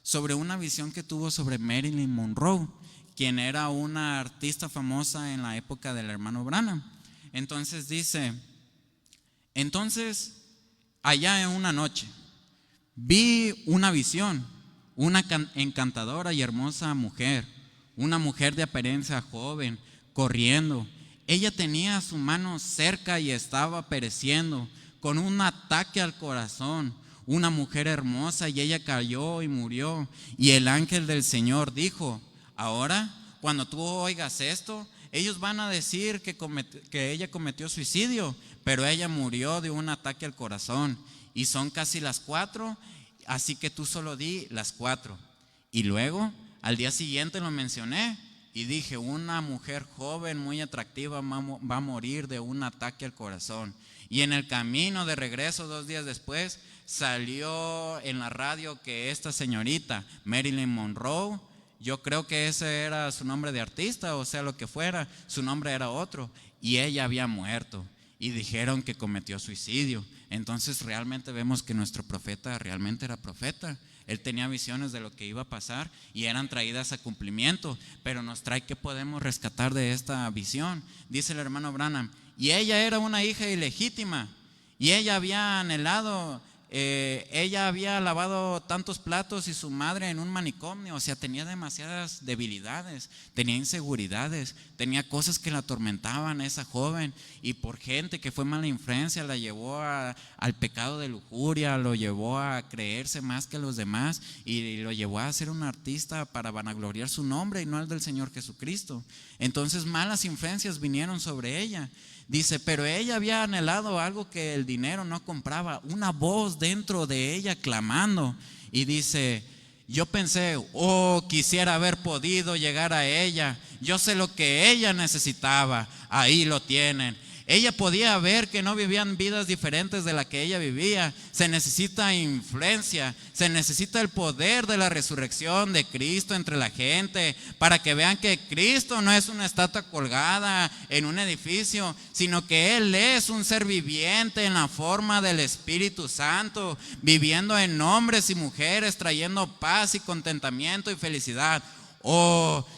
sobre una visión que tuvo sobre Marilyn Monroe, quien era una artista famosa en la época del hermano Branham. Entonces dice: entonces allá en una noche vi una visión, una encantadora y hermosa mujer, una mujer de apariencia joven, corriendo. Ella tenía su mano cerca y estaba pereciendo, con un ataque al corazón. Una mujer hermosa, y ella cayó y murió. Y el ángel del Señor dijo: ahora, cuando tú oigas esto, ellos van a decir que ella cometió suicidio, pero ella murió de un ataque al corazón. Y son casi las 4, así que tú solo di las 4. Y luego, al día siguiente lo mencioné y dije: una mujer joven muy atractiva va a morir de un ataque al corazón. Y en el camino de regreso, 2 días después, salió en la radio que esta señorita, Marilyn Monroe, yo creo que ese era su nombre de artista, o sea, lo que fuera, su nombre era otro, y ella había muerto, y dijeron que cometió suicidio. Entonces realmente vemos que nuestro profeta realmente era profeta. Él tenía visiones de lo que iba a pasar y eran traídas a cumplimiento, pero nos trae qué podemos rescatar de esta visión. Dice el hermano Branham: y ella era una hija ilegítima, y ella había anhelado, ella había lavado tantos platos y su madre en un manicomio. O sea, tenía demasiadas debilidades, tenía inseguridades, tenía cosas que la atormentaban a esa joven, y por gente que fue mala influencia la llevó al pecado de lujuria, lo llevó a creerse más que los demás y lo llevó a ser un artista para vanagloriar su nombre y no el del Señor Jesucristo. Entonces malas influencias vinieron sobre ella. Dice: pero ella había anhelado algo que el dinero no compraba, una voz dentro de ella clamando. Y dice: Yo pensé, quisiera haber podido llegar a ella. Yo sé lo que ella necesitaba. Ahí lo tienen. Ella podía ver que no vivían vidas diferentes de la que ella vivía. Se necesita influencia, se necesita el poder de la resurrección de Cristo entre la gente, para que vean que Cristo no es una estatua colgada en un edificio, sino que Él es un ser viviente en la forma del Espíritu Santo, viviendo en hombres y mujeres, trayendo paz y contentamiento y felicidad.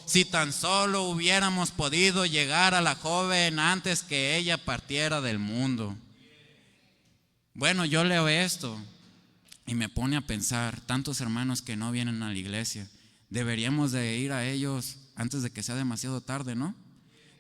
Si tan solo hubiéramos podido llegar a la joven antes que ella partiera del mundo. Bueno, yo leo esto y me pone a pensar, tantos hermanos que no vienen a la iglesia, deberíamos de ir a ellos antes de que sea demasiado tarde, ¿no?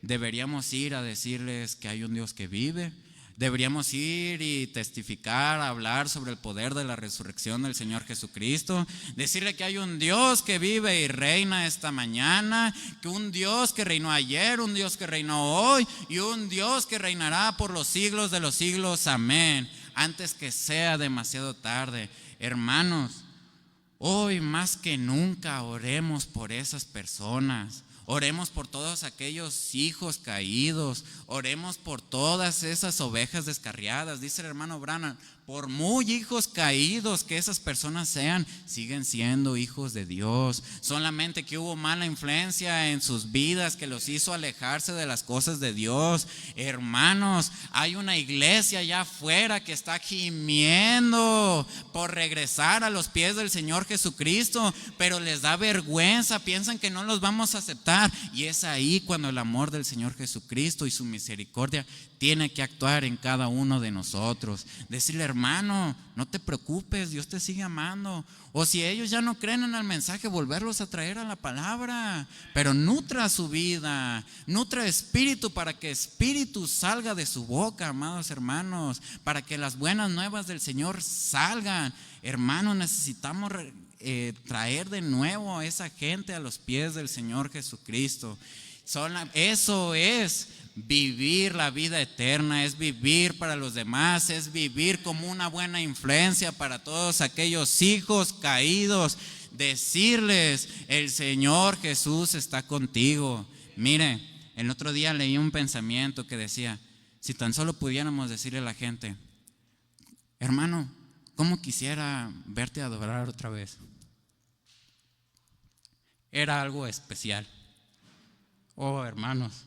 Deberíamos ir a decirles que hay un Dios que vive. Deberíamos ir y testificar, hablar sobre el poder de la resurrección del Señor Jesucristo, decirle que hay un Dios que vive y reina esta mañana, que un Dios que reinó ayer, un Dios que reinó hoy y un Dios que reinará por los siglos de los siglos, amén, antes que sea demasiado tarde. Hermanos, hoy más que nunca oremos por esas personas. Oremos por todos aquellos hijos caídos, oremos por todas esas ovejas descarriadas. Dice el hermano Branham, por muy hijos caídos que esas personas sean, siguen siendo hijos de Dios. Solamente que hubo mala influencia en sus vidas que los hizo alejarse de las cosas de Dios. Hermanos, hay una iglesia allá afuera que está gimiendo por regresar a los pies del Señor Jesucristo, pero les da vergüenza, piensan que no los vamos a aceptar. Y es ahí cuando el amor del Señor Jesucristo y su misericordia tiene que actuar en cada uno de nosotros. Decirle, hermano, no te preocupes, Dios te sigue amando. O si ellos ya no creen en el mensaje, volverlos a traer a la palabra. Pero nutra su vida, nutra espíritu, para que espíritu salga de su boca, amados hermanos, para que las buenas nuevas del Señor salgan. Hermanos, necesitamos traer de nuevo a esa gente a los pies del Señor Jesucristo. Eso es vivir la vida eterna, es vivir para los demás, es vivir como una buena influencia para todos aquellos hijos caídos. Decirles, el Señor Jesús está contigo. Mire, el otro día leí un pensamiento que decía, si tan solo pudiéramos decirle a la gente, hermano, ¿cómo quisiera verte adorar otra vez? Era algo especial. Hermanos,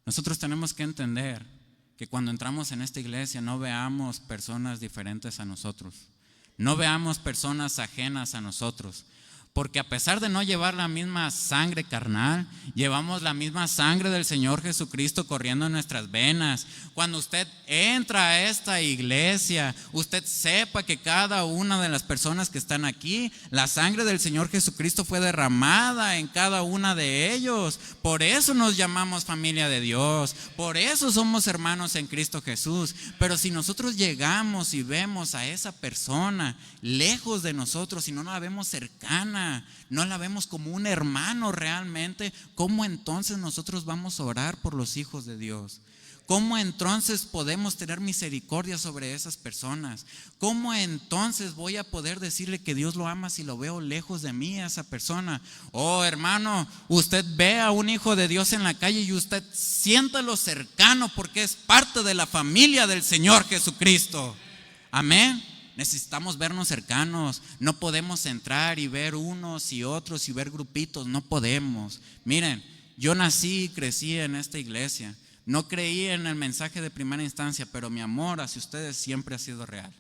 nosotros tenemos que entender que cuando entramos en esta iglesia no veamos personas diferentes a nosotros, no veamos personas ajenas a nosotros, porque a pesar de no llevar la misma sangre carnal, llevamos la misma sangre del Señor Jesucristo corriendo en nuestras venas. Cuando usted entra a esta iglesia, usted sepa que cada una de las personas que están aquí, la sangre del Señor Jesucristo fue derramada en cada una de ellos. Por eso nos llamamos familia de Dios, por eso somos hermanos en Cristo Jesús. Pero si nosotros llegamos y vemos a esa persona lejos de nosotros y no la vemos cercana, no la vemos como un hermano realmente, ¿cómo entonces nosotros vamos a orar por los hijos de Dios? ¿Cómo entonces podemos tener misericordia sobre esas personas? ¿Cómo entonces voy a poder decirle que Dios lo ama si lo veo lejos de mí a esa persona? Hermano, usted ve a un hijo de Dios en la calle y usted siéntalo cercano porque es parte de la familia del Señor Jesucristo. Amén. Necesitamos vernos cercanos. No podemos entrar y ver unos y otros y ver grupitos. No podemos. Miren, yo nací y crecí en esta iglesia. No creí en el mensaje de primera instancia, pero mi amor hacia ustedes siempre ha sido real.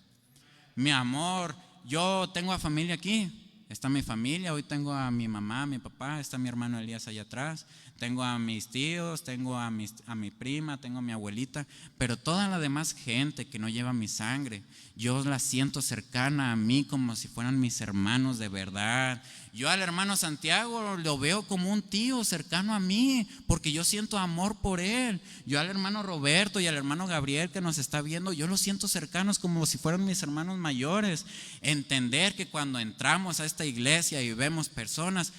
Mi amor, yo tengo a familia aquí. Está mi familia, hoy tengo a mi mamá, a mi papá, está mi hermano Elías allá atrás, tengo a mis tíos, tengo a mi prima, tengo a mi abuelita, pero toda la demás gente que no lleva mi sangre, yo la siento cercana a mí como si fueran mis hermanos de verdad. Yo al hermano Santiago lo veo como un tío cercano a mí, porque yo siento amor por él. Yo al hermano Roberto y al hermano Gabriel que nos está viendo, yo los siento cercanos como si fueran mis hermanos mayores. Entender que cuando entramos a esta iglesia y vemos personas,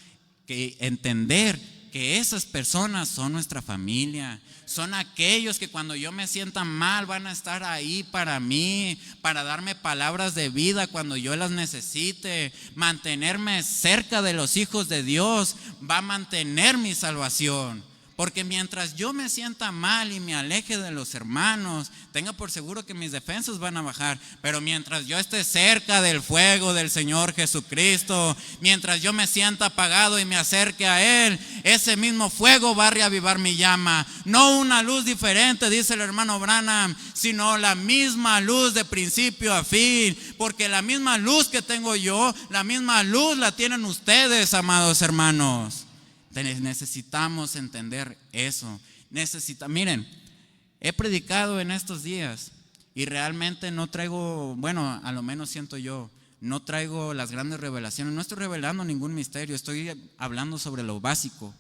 que entender que esas personas son nuestra familia. Son aquellos que cuando yo me sienta mal van a estar ahí para mí, para darme palabras de vida cuando yo las necesite. Mantenerme cerca de los hijos de Dios va a mantener mi salvación. Porque mientras yo me sienta mal y me aleje de los hermanos, tenga por seguro que mis defensas van a bajar. Pero mientras yo esté cerca del fuego del Señor Jesucristo, mientras yo me sienta apagado y me acerque a Él, ese mismo fuego va a reavivar mi llama. No una luz diferente, dice el hermano Branham, sino la misma luz de principio a fin. Porque la misma luz que tengo yo, la misma luz la tienen ustedes, amados hermanos. Necesitamos entender eso. Miren, he predicado en estos días y realmente no traigo, bueno, a lo menos siento yo, no traigo las grandes revelaciones, no estoy revelando ningún misterio, estoy hablando sobre lo básico.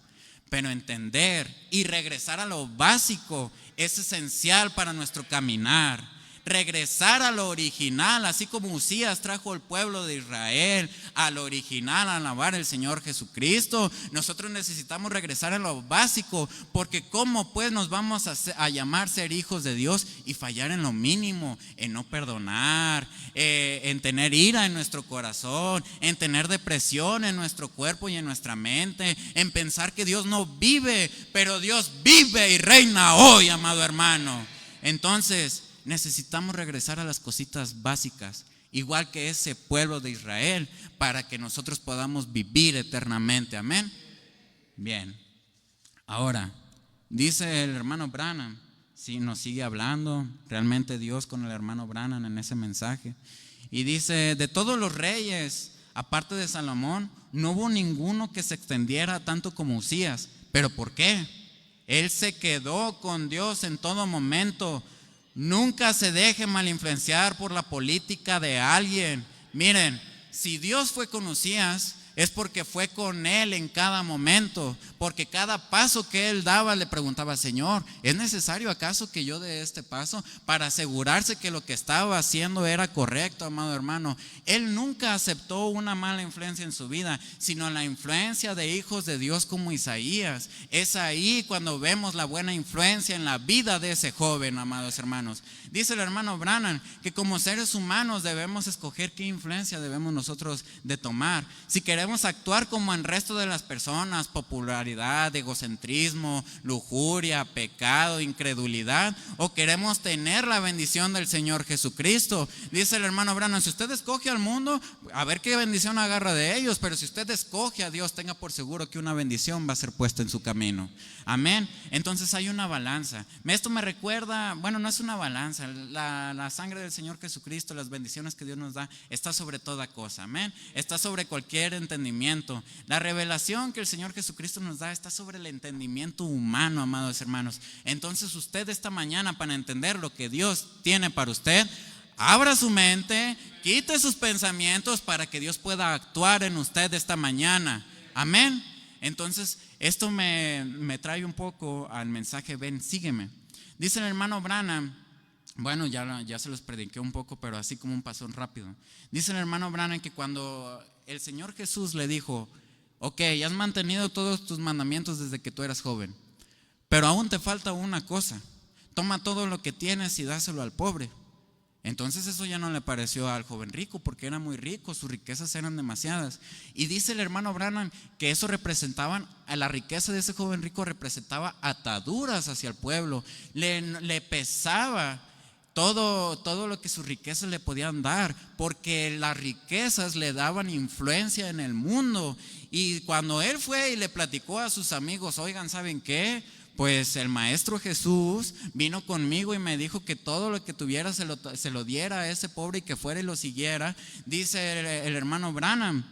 Pero entender y regresar a lo básico es esencial para nuestro caminar. Regresar a lo original, así como Usías trajo al pueblo de Israel a lo original, a alabar al Señor Jesucristo. Nosotros necesitamos regresar a lo básico, porque ¿cómo pues nos vamos a llamar ser hijos de Dios y fallar en lo mínimo? En no perdonar, en tener ira en nuestro corazón, en tener depresión en nuestro cuerpo y en nuestra mente, en pensar que Dios no vive, pero Dios vive y reina hoy, amado hermano. Entonces necesitamos regresar a las cositas básicas, igual que ese pueblo de Israel, para que nosotros podamos vivir eternamente. Amén. Bien, ahora dice el hermano Branham, sí, nos sigue hablando realmente Dios con el hermano Branham en ese mensaje, y dice: de todos los reyes, aparte de Salomón, no hubo ninguno que se extendiera tanto como Usías. ¿Pero por qué? Él se quedó con Dios en todo momento. Nunca se deje mal influenciar por la política de alguien. Miren, si Dios fue con Usías, es porque fue con él en cada momento, porque cada paso que él daba le preguntaba: Señor, ¿es necesario acaso que yo dé este paso? Para asegurarse que lo que estaba haciendo era correcto, amado hermano. Él nunca aceptó una mala influencia en su vida, sino la influencia de hijos de Dios como Isaías. Es ahí cuando vemos la buena influencia en la vida de ese joven, amados hermanos. Dice el hermano Branham que como seres humanos debemos escoger qué influencia debemos nosotros de tomar. Si queremos actuar como el resto de las personas, popularidad, egocentrismo, lujuria, pecado, incredulidad, o queremos tener la bendición del Señor Jesucristo. Dice el hermano Branham: si usted escoge al mundo, a ver qué bendición agarra de ellos, pero si usted escoge a Dios, tenga por seguro que una bendición va a ser puesta en su camino. Amén. Entonces hay una balanza. Esto me recuerda, bueno, no es una balanza, la sangre del Señor Jesucristo, las bendiciones que Dios nos da, está sobre toda cosa. Amén. Está sobre cualquier entendimiento. La revelación que el Señor Jesucristo nos da está sobre el entendimiento humano, amados hermanos. Entonces usted esta mañana, para entender lo que Dios tiene para usted, abra su mente, quite sus pensamientos para que Dios pueda actuar en usted esta mañana. Amén. Entonces esto me trae un poco al mensaje: ven, sígueme. Dice el hermano Branham, bueno, ya se los prediqué un poco, pero así como un pasón rápido. Dice el hermano Branham que cuando el Señor Jesús le dijo: ok, has mantenido todos tus mandamientos desde que tú eras joven, pero aún te falta una cosa: toma todo lo que tienes y dáselo al pobre. Entonces eso ya no le pareció al joven rico, porque era muy rico, sus riquezas eran demasiadas. Y dice el hermano Branham que eso representaban, a la riqueza de ese joven rico representaba ataduras hacia el pueblo. Le pesaba todo lo que sus riquezas le podían dar, porque las riquezas le daban influencia en el mundo. Y cuando él fue y le platicó a sus amigos: oigan, ¿saben qué? Pues el Maestro Jesús vino conmigo y me dijo que todo lo que tuviera se lo diera a ese pobre y que fuera y lo siguiera. Dice el hermano Branham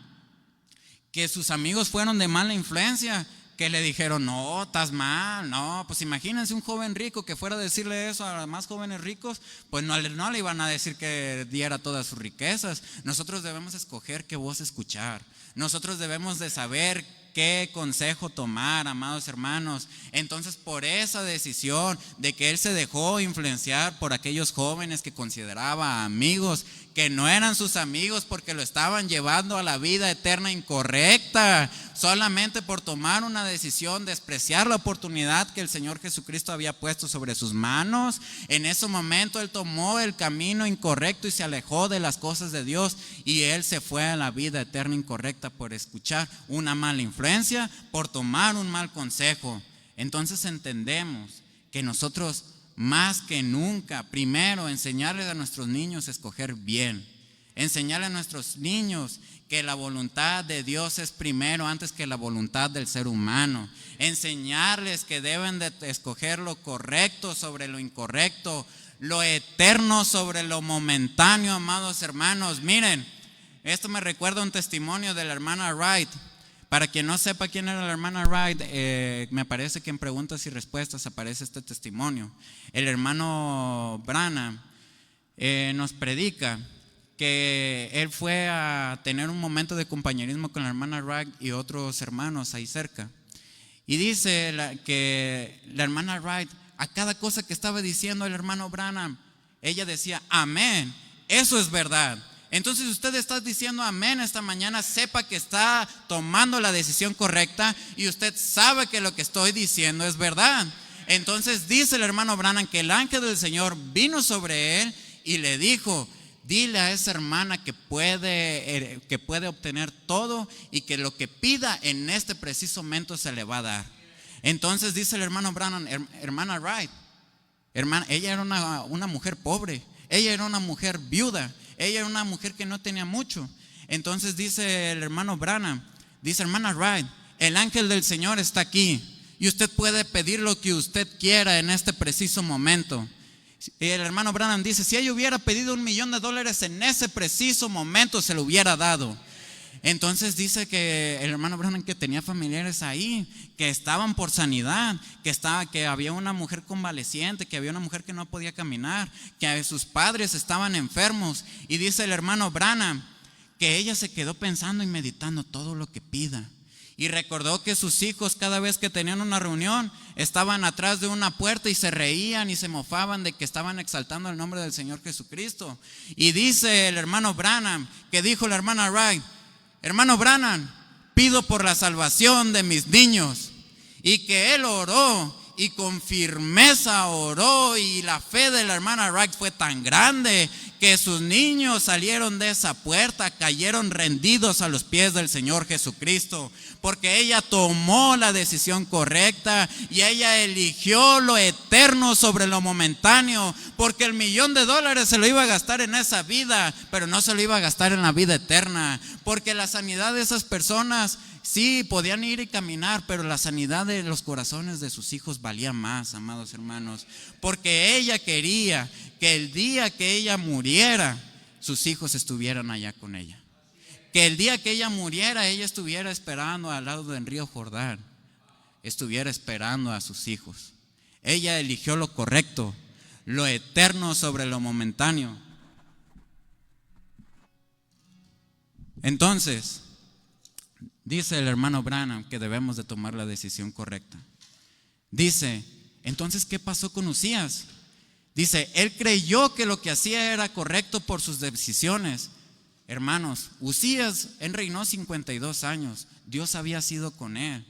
que sus amigos fueron de mala influencia, que le dijeron: no, estás mal. No, pues imagínense un joven rico que fuera a decirle eso a más jóvenes ricos, pues no le iban a decir que diera todas sus riquezas. Nosotros debemos escoger qué voz escuchar. Nosotros debemos de saber qué consejo tomar, amados hermanos. Entonces, por esa decisión de que él se dejó influenciar por aquellos jóvenes que consideraba amigos, que no eran sus amigos porque lo estaban llevando a la vida eterna incorrecta, solamente por tomar una decisión, despreciar la oportunidad que el Señor Jesucristo había puesto sobre sus manos. En ese momento él tomó el camino incorrecto y se alejó de las cosas de Dios, y él se fue a la vida eterna incorrecta por escuchar una mala influencia, por tomar un mal consejo. Entonces entendemos que nosotros, más que nunca, primero enseñarles a nuestros niños a escoger bien, enseñarles a nuestros niños que la voluntad de Dios es primero antes que la voluntad del ser humano, enseñarles que deben de escoger lo correcto sobre lo incorrecto, lo eterno sobre lo momentáneo, amados hermanos. Miren, esto me recuerda un testimonio de la hermana Wright. Para quien no sepa quién era la hermana Wright, me parece que en preguntas y respuestas aparece este testimonio. El hermano Branham nos predica que él fue a tener un momento de compañerismo con la hermana Wright y otros hermanos ahí cerca. Y dice que la hermana Wright, a cada cosa que estaba diciendo el hermano Branham, ella decía: amén, eso es verdad. Entonces, si usted está diciendo amén esta mañana, sepa que está tomando la decisión correcta y usted sabe que lo que estoy diciendo es verdad. Entonces dice el hermano Branham que el ángel del Señor vino sobre él y le dijo: dile a esa hermana que puede obtener todo y que lo que pida en este preciso momento se le va a dar. Entonces dice el hermano Branham: hermana Wright, ella era una mujer pobre, ella era una mujer viuda, ella era una mujer que no tenía mucho. Entonces dice el hermano Branham, dice: hermana Wright, el ángel del Señor está aquí y usted puede pedir lo que usted quiera en este preciso momento. Y el hermano Branham dice: si ella hubiera pedido $1,000,000 en ese preciso momento, se lo hubiera dado. Entonces dice que el hermano Branham que tenía familiares ahí que estaban por sanidad, que había una mujer convaleciente, que había una mujer que no podía caminar, que sus padres estaban enfermos. Y dice el hermano Branham que ella se quedó pensando y meditando todo lo que pida. Y recordó que sus hijos, cada vez que tenían una reunión, estaban atrás de una puerta y se reían y se mofaban de que estaban exaltando el nombre del Señor Jesucristo. Y dice el hermano Branham que dijo la hermana Wright: hermano Branham, pido por la salvación de mis niños. Y que él oró y con firmeza oró, y la fe de la hermana Wright fue tan grande que sus niños salieron de esa puerta, cayeron rendidos a los pies del Señor Jesucristo, porque ella tomó la decisión correcta y ella eligió lo eterno sobre lo momentáneo, porque el $1,000,000 se lo iba a gastar en esa vida, pero no se lo iba a gastar en la vida eterna, porque la sanidad de esas personas sí podían ir y caminar, pero la sanidad de los corazones de sus hijos valía más, amados hermanos, porque ella quería que el día que ella muriera, sus hijos estuvieran allá con ella. Que el día que ella muriera, ella estuviera esperando al lado del río Jordán, estuviera esperando a sus hijos. Ella eligió lo correcto, lo eterno sobre lo momentáneo. Entonces, dice el hermano Branham que debemos de tomar la decisión correcta. Dice: entonces, ¿qué pasó con Uzías? Dice: él creyó que lo que hacía era correcto por sus decisiones. Hermanos, Uzías, él reinó 52 años. Dios había sido con él.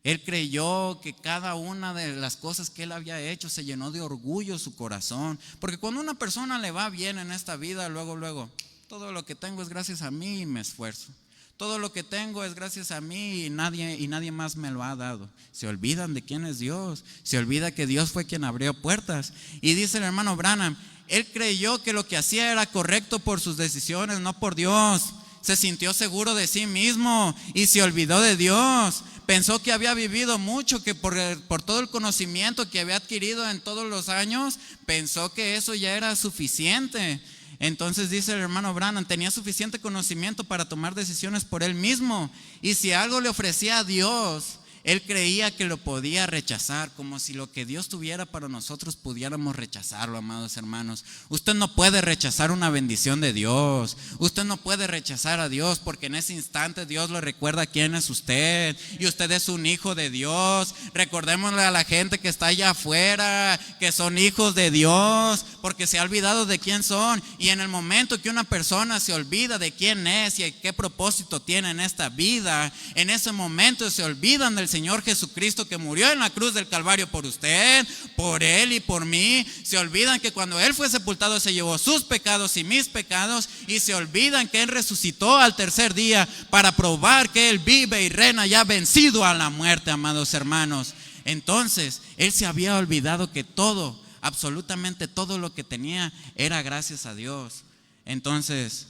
Él creyó que cada una de las cosas que él había hecho se llenó de orgullo su corazón. Porque cuando a una persona le va bien en esta vida, luego, todo lo que tengo es gracias a mí y me esfuerzo. Todo lo que tengo es gracias a mí y nadie más me lo ha dado. Se olvidan de quién es Dios. Se olvida que Dios fue quien abrió puertas. Y dice el hermano Branham, él creyó que lo que hacía era correcto por sus decisiones, no por Dios. Se sintió seguro de sí mismo y se olvidó de Dios. Pensó que había vivido mucho, que por todo el conocimiento que había adquirido en todos los años, pensó que eso ya era suficiente. Entonces dice el hermano Branham, tenía suficiente conocimiento para tomar decisiones por él mismo. Y si algo le ofrecía a Dios, él creía que lo podía rechazar, como si lo que Dios tuviera para nosotros pudiéramos rechazarlo, amados hermanos. Usted no puede rechazar una bendición de Dios. Usted no puede rechazar a Dios, porque en ese instante Dios le recuerda quién es usted, y usted es un hijo de Dios. Recordémosle a la gente que está allá afuera que son hijos de Dios, porque se ha olvidado de quién son. Y en el momento que una persona se olvida de quién es y qué propósito tiene en esta vida, en ese momento se olvidan del Señor Jesucristo, que murió en la cruz del Calvario por usted, por él y por mí. Se olvidan que cuando él fue sepultado se llevó sus pecados y mis pecados, y se olvidan que él resucitó al tercer día para probar que él vive y reina, ya vencido a la muerte, amados hermanos. Entonces él se había olvidado que todo, absolutamente todo lo que tenía era gracias a Dios. Entonces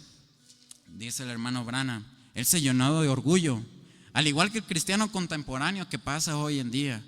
dice el hermano Branham, él se llenó de orgullo, al igual que el cristiano contemporáneo que pasa hoy en día.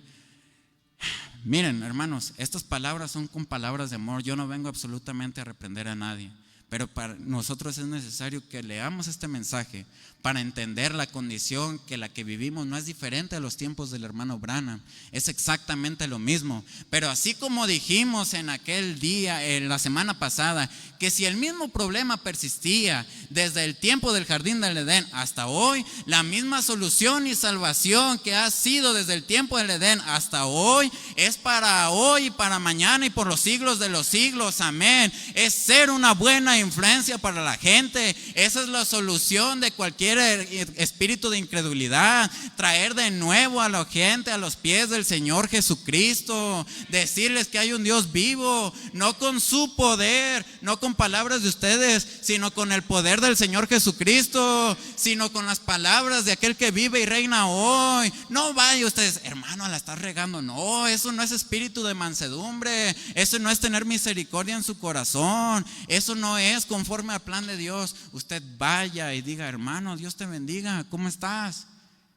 Miren, hermanos, estas palabras son con palabras de amor. Yo no vengo absolutamente a reprender a nadie, pero para nosotros es necesario que leamos este mensaje para entender la condición que la que vivimos no es diferente a los tiempos del hermano Branham, es exactamente lo mismo. Pero así como dijimos en aquel día, en la semana pasada, que si el mismo problema persistía desde el tiempo del jardín del Edén hasta hoy, la misma solución y salvación que ha sido desde el tiempo del Edén hasta hoy, es para hoy y para mañana y por los siglos de los siglos, amén. Es ser una buena influencia para la gente. Esa es la solución de cualquier espíritu de incredulidad, traer de nuevo a la gente a los pies del Señor Jesucristo, decirles que hay un Dios vivo, no con su poder, no con palabras de ustedes, sino con el poder del Señor Jesucristo, sino con las palabras de aquel que vive y reina hoy. No vayan ustedes, hermano, la estás regando. No, eso no es espíritu de mansedumbre, eso no es tener misericordia en su corazón, eso no es conforme al plan de Dios. Usted vaya y diga, hermano, Dios te bendiga, ¿cómo estás?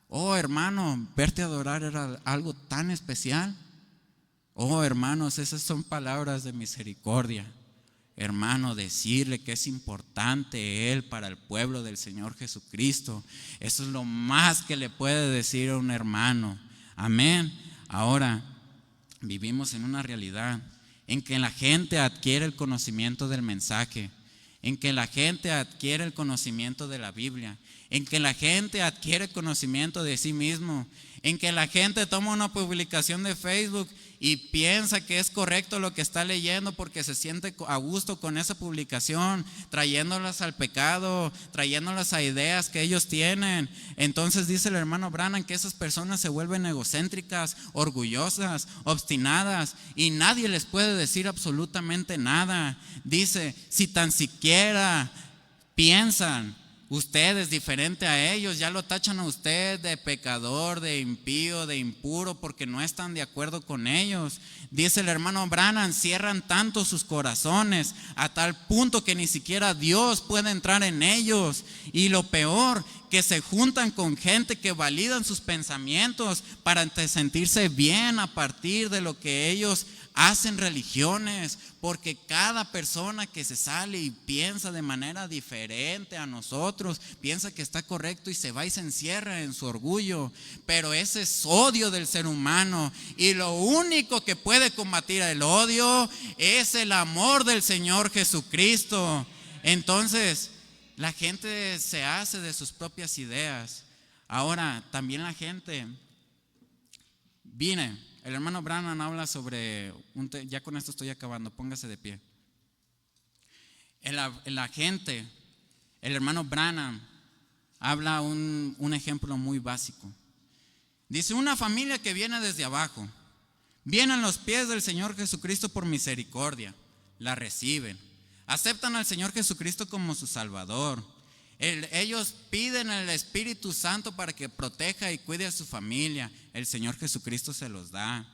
Oh, hermano, verte adorar era algo tan especial. Oh, hermanos, esas son palabras de misericordia. Hermano, decirle que es importante Él para el pueblo del Señor Jesucristo, eso es lo más que le puede decir a un hermano. Amén. Ahora, vivimos en una realidad en que la gente adquiere el conocimiento del mensaje, en que la gente adquiere el conocimiento de la Biblia, en que la gente adquiere conocimiento de sí mismo, en que la gente toma una publicación de Facebook y piensa que es correcto lo que está leyendo porque se siente a gusto con esa publicación, trayéndolas al pecado, trayéndolas a ideas que ellos tienen. Entonces dice el hermano Branham que esas personas se vuelven egocéntricas, orgullosas, obstinadas, y nadie les puede decir absolutamente nada. Dice, si tan siquiera piensan ustedes diferente a ellos, ya lo tachan a usted de pecador, de impío, de impuro, porque no están de acuerdo con ellos. Dice el hermano Branham, cierran tanto sus corazones a tal punto que ni siquiera Dios puede entrar en ellos. Y lo peor, que se juntan con gente que validan sus pensamientos para sentirse bien a partir de lo que ellos hacen religiones, porque cada persona que se sale y piensa de manera diferente a nosotros, piensa que está correcto y se va y se encierra en su orgullo. Pero ese es odio del ser humano, y lo único que puede combatir el odio es el amor del Señor Jesucristo. Entonces la gente se hace de sus propias ideas. Ahora también la gente viene. El hermano Branham habla sobre, ya con esto estoy acabando, póngase de pie. La gente, el hermano Branham habla un ejemplo muy básico. Dice, una familia que viene desde abajo, viene a los pies del Señor Jesucristo por misericordia, la reciben, aceptan al Señor Jesucristo como su Salvador. Ellos piden al Espíritu Santo para que proteja y cuide a su familia. El Señor Jesucristo se los da.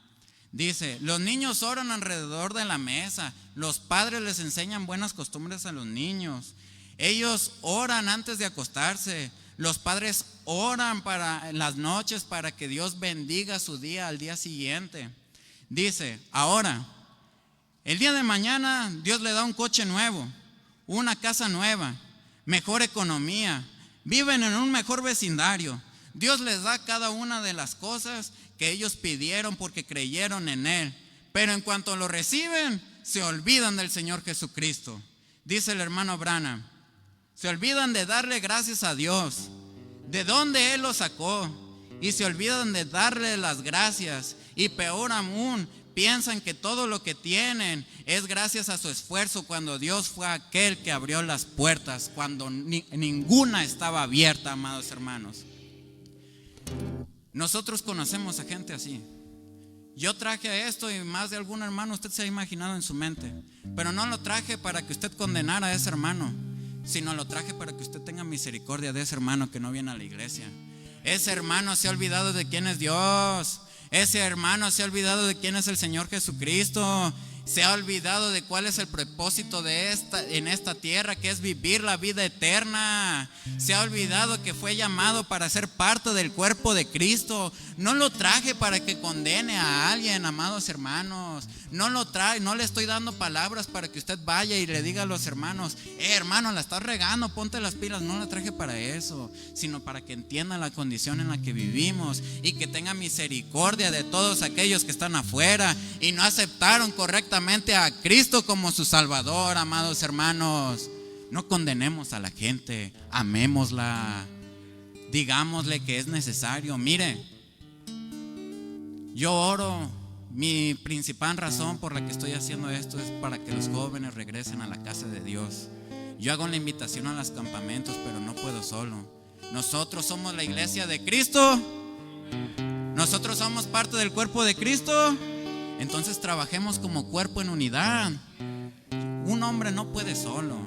Dice, los niños oran alrededor de la mesa, los padres les enseñan buenas costumbres a los niños. Ellos oran antes de acostarse, los padres oran para las noches para que Dios bendiga su día al día siguiente. Dice, ahora, el día de mañana Dios le da un coche nuevo, una casa nueva, mejor economía, viven en un mejor vecindario, Dios les da cada una de las cosas que ellos pidieron porque creyeron en Él. Pero en cuanto lo reciben, se olvidan del Señor Jesucristo. Dice el hermano Branham, se olvidan de darle gracias a Dios, de dónde Él los sacó, y se olvidan de darle las gracias. Y peor aún, piensan que todo lo que tienen es gracias a su esfuerzo, cuando Dios fue aquel que abrió las puertas, cuando ninguna estaba abierta, amados hermanos. Nosotros conocemos a gente así. Yo traje esto y más de algún hermano usted se ha imaginado en su mente, pero no lo traje para que usted condenara a ese hermano, sino lo traje para que usted tenga misericordia de ese hermano que no viene a la iglesia. Ese hermano se ha olvidado de quién es Dios. Ese hermano se ha olvidado de quién es el Señor Jesucristo. Se ha olvidado de cuál es el propósito en esta tierra, que es vivir la vida eterna. Se ha olvidado que fue llamado para ser parte del cuerpo de Cristo. No lo traje para que condene a alguien, amados hermanos. No le estoy dando palabras para que usted vaya y le diga a los hermanos: hermano, la estás regando, ponte las pilas. No la traje para eso, sino para que entienda la condición en la que vivimos y que tenga misericordia de todos aquellos que están afuera y no aceptaron correctamente a Cristo como su Salvador. Amados hermanos, no condenemos a la gente, amémosla, digámosle que es necesario. Mire, yo oro, mi principal razón por la que estoy haciendo esto es para que los jóvenes regresen a la casa de Dios. Yo hago la invitación a los campamentos, pero no puedo solo. Nosotros somos la iglesia de Cristo, nosotros somos parte del cuerpo de Cristo. Entonces trabajemos como cuerpo en unidad. Un hombre no puede solo.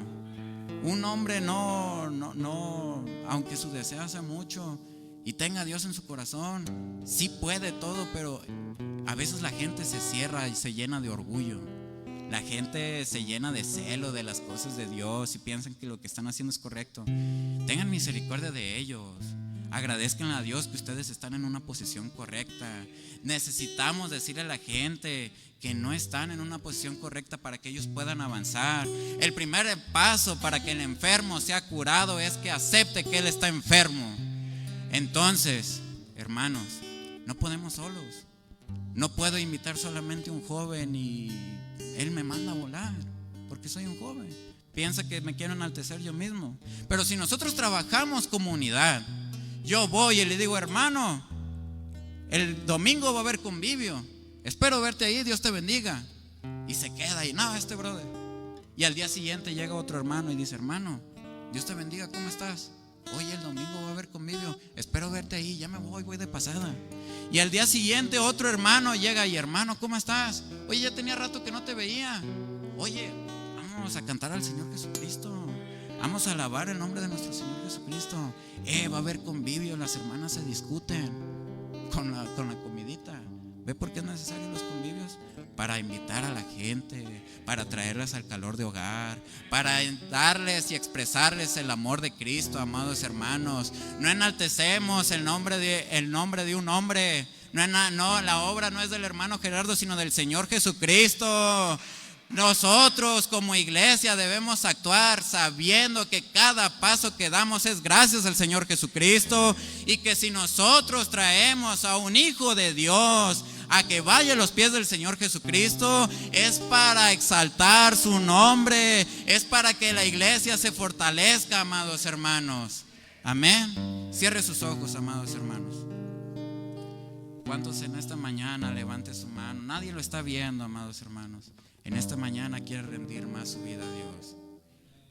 Un hombre no, aunque su deseo sea mucho y tenga a Dios en su corazón, sí puede todo, pero a veces la gente se cierra y se llena de orgullo. La gente se llena de celo de las cosas de Dios y piensan que lo que están haciendo es correcto. Tengan misericordia de ellos. Agradezcan a Dios que ustedes están en una posición correcta. Necesitamos decirle a la gente que no están en una posición correcta para que ellos puedan avanzar. El primer paso para que el enfermo sea curado es que acepte que él está enfermo. Entonces, hermanos, no podemos solos. No puedo invitar solamente a un joven y él me manda a volar porque soy un joven. Piensa que me quiero enaltecer yo mismo. Pero si nosotros trabajamos como unidad, yo voy y le digo: hermano, el domingo va a haber convivio, espero verte ahí, Dios te bendiga. Y se queda ahí, no, brother. Y al día siguiente llega otro hermano y dice: hermano, Dios te bendiga, ¿cómo estás? Oye, el domingo va a haber convivio, espero verte ahí, ya me voy de pasada. Y al día siguiente otro hermano llega y: hermano, ¿cómo estás? Oye, ya tenía rato que no te veía. Oye, vamos a cantar al Señor Jesucristo, vamos a alabar el nombre de nuestro Señor Jesucristo. Va a haber convivio, las hermanas se discuten con la comidita. ¿Ve por qué es necesario los convivios? Para invitar a la gente, para traerlas al calor de hogar, para darles y expresarles el amor de Cristo, amados hermanos. No enaltecemos el nombre de un hombre. No, la obra no es del hermano Gerardo, sino del Señor Jesucristo. Nosotros como iglesia debemos actuar sabiendo que cada paso que damos es gracias al Señor Jesucristo, y que si nosotros traemos a un hijo de Dios a que vaya a los pies del Señor Jesucristo, es para exaltar su nombre, es para que la iglesia se fortalezca, amados hermanos. Amén. Cierre sus ojos, amados hermanos. ¿Cuántos en esta mañana levante su mano? Nadie lo está viendo, amados hermanos. En esta mañana quiere rendir más su vida a Dios.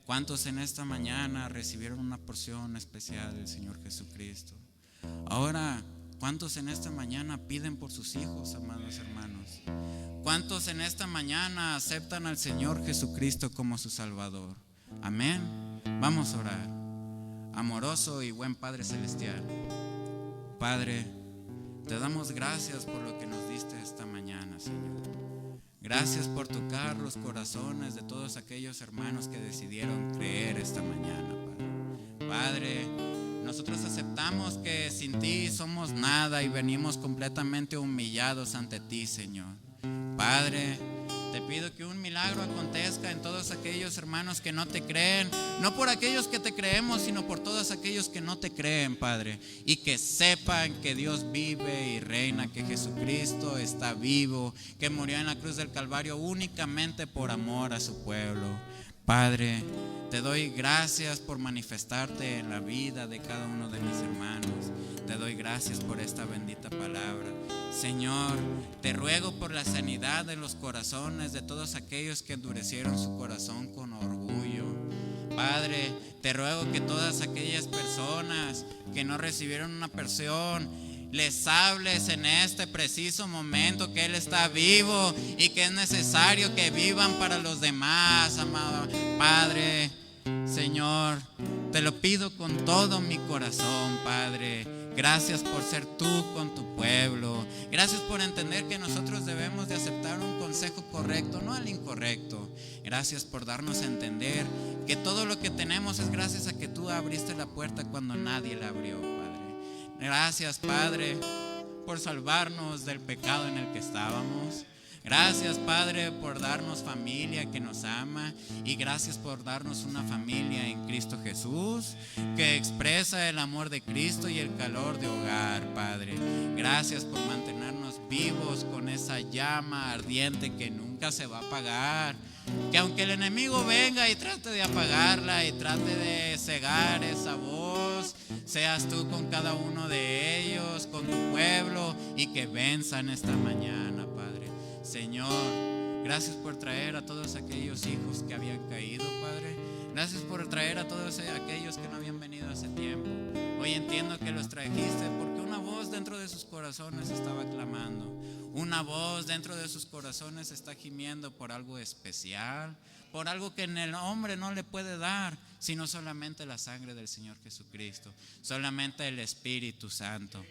¿Cuántos en esta mañana recibieron una porción especial del Señor Jesucristo? Ahora, ¿cuántos en esta mañana piden por sus hijos, amados hermanos? ¿Cuántos en esta mañana aceptan al Señor Jesucristo como su Salvador? Amén. Vamos a orar. Amoroso y buen Padre Celestial, Padre, te damos gracias por lo que nos diste esta mañana, Señor. Gracias por tocar los corazones de todos aquellos hermanos que decidieron creer esta mañana, Padre. Padre, nosotros aceptamos que sin ti somos nada y venimos completamente humillados ante ti, Señor. Padre, Te pido que un milagro acontezca en todos aquellos hermanos que no te creen, no por aquellos que te creemos, sino por todos aquellos que no te creen, Padre, y que sepan que Dios vive y reina, que Jesucristo está vivo, que murió en la cruz del Calvario únicamente por amor a su pueblo. Padre, te doy gracias por manifestarte en la vida de cada uno de mis hermanos. Te doy gracias por esta bendita palabra. Señor, te ruego por la sanidad de los corazones de todos aquellos que endurecieron su corazón con orgullo. Padre, te ruego que todas aquellas personas que no recibieron una porción, les hables en este preciso momento que Él está vivo y que es necesario que vivan para los demás, amado Padre. Señor, te lo pido con todo mi corazón, Padre. Gracias por ser tú con tu pueblo. Gracias por entender que nosotros debemos de aceptar un consejo correcto, no al incorrecto. Gracias por darnos a entender que todo lo que tenemos es gracias a que tú abriste la puerta cuando nadie la abrió, Padre. Gracias, Padre, por salvarnos del pecado en el que estábamos. Gracias, Padre, por darnos familia que nos ama, y gracias por darnos una familia en Cristo Jesús que expresa el amor de Cristo y el calor de hogar, Padre. Gracias por mantenernos vivos con esa llama ardiente que nunca se va a apagar, que aunque el enemigo venga y trate de apagarla y trate de cegar esa voz, seas tú con cada uno de ellos, con tu pueblo, y que venzan esta mañana, Padre. Señor, gracias por traer a todos aquellos hijos que habían caído, Padre. Gracias por traer a todos aquellos que no habían venido hace tiempo. Hoy entiendo que los trajiste porque una voz dentro de sus corazones estaba clamando. Una voz dentro de sus corazones está gimiendo por algo especial, por algo que en el hombre no le puede dar, sino solamente la sangre del Señor Jesucristo, solamente el Espíritu Santo.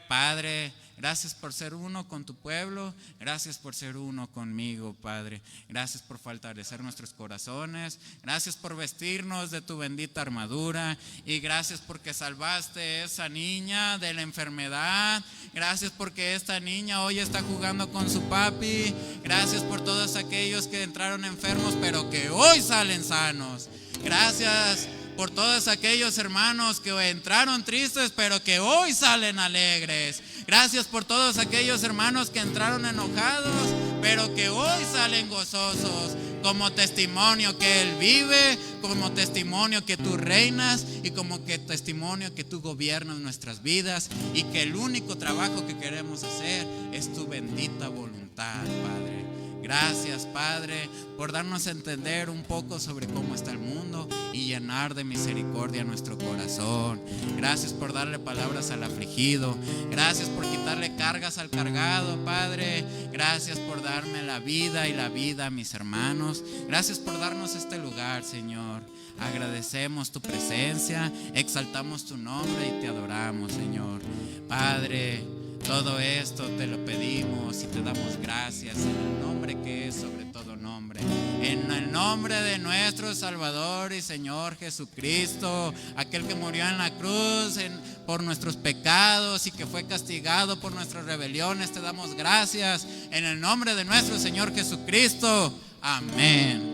Padre, gracias por ser uno con tu pueblo, gracias por ser uno conmigo, Padre. Gracias por fortalecer nuestros corazones, gracias por vestirnos de tu bendita armadura, y gracias porque salvaste a esa niña de la enfermedad. Gracias porque esta niña hoy está jugando con su papi. Gracias por todos aquellos que entraron enfermos pero que hoy salen sanos. Gracias por todos aquellos hermanos que entraron tristes pero que hoy salen alegres. Gracias por todos aquellos hermanos que entraron enojados pero que hoy salen gozosos, como testimonio que Él vive, como testimonio que tú reinas, y como que testimonio que tú gobiernas nuestras vidas, y que el único trabajo que queremos hacer es tu bendita voluntad, Padre. Gracias, Padre, por darnos a entender un poco sobre cómo está el mundo y llenar de misericordia nuestro corazón. Gracias por darle palabras al afligido. Gracias por quitarle cargas al cargado, Padre. Gracias por darme la vida y la vida a mis hermanos. Gracias por darnos este lugar, Señor. Agradecemos tu presencia, exaltamos tu nombre y te adoramos, Señor. Padre, todo esto te lo pedimos y te damos gracias en el nombre que es sobre todo nombre, en el nombre de nuestro Salvador y Señor Jesucristo, aquel que murió en la cruz por nuestros pecados y que fue castigado por nuestras rebeliones. Te damos gracias en el nombre de nuestro Señor Jesucristo. Amén.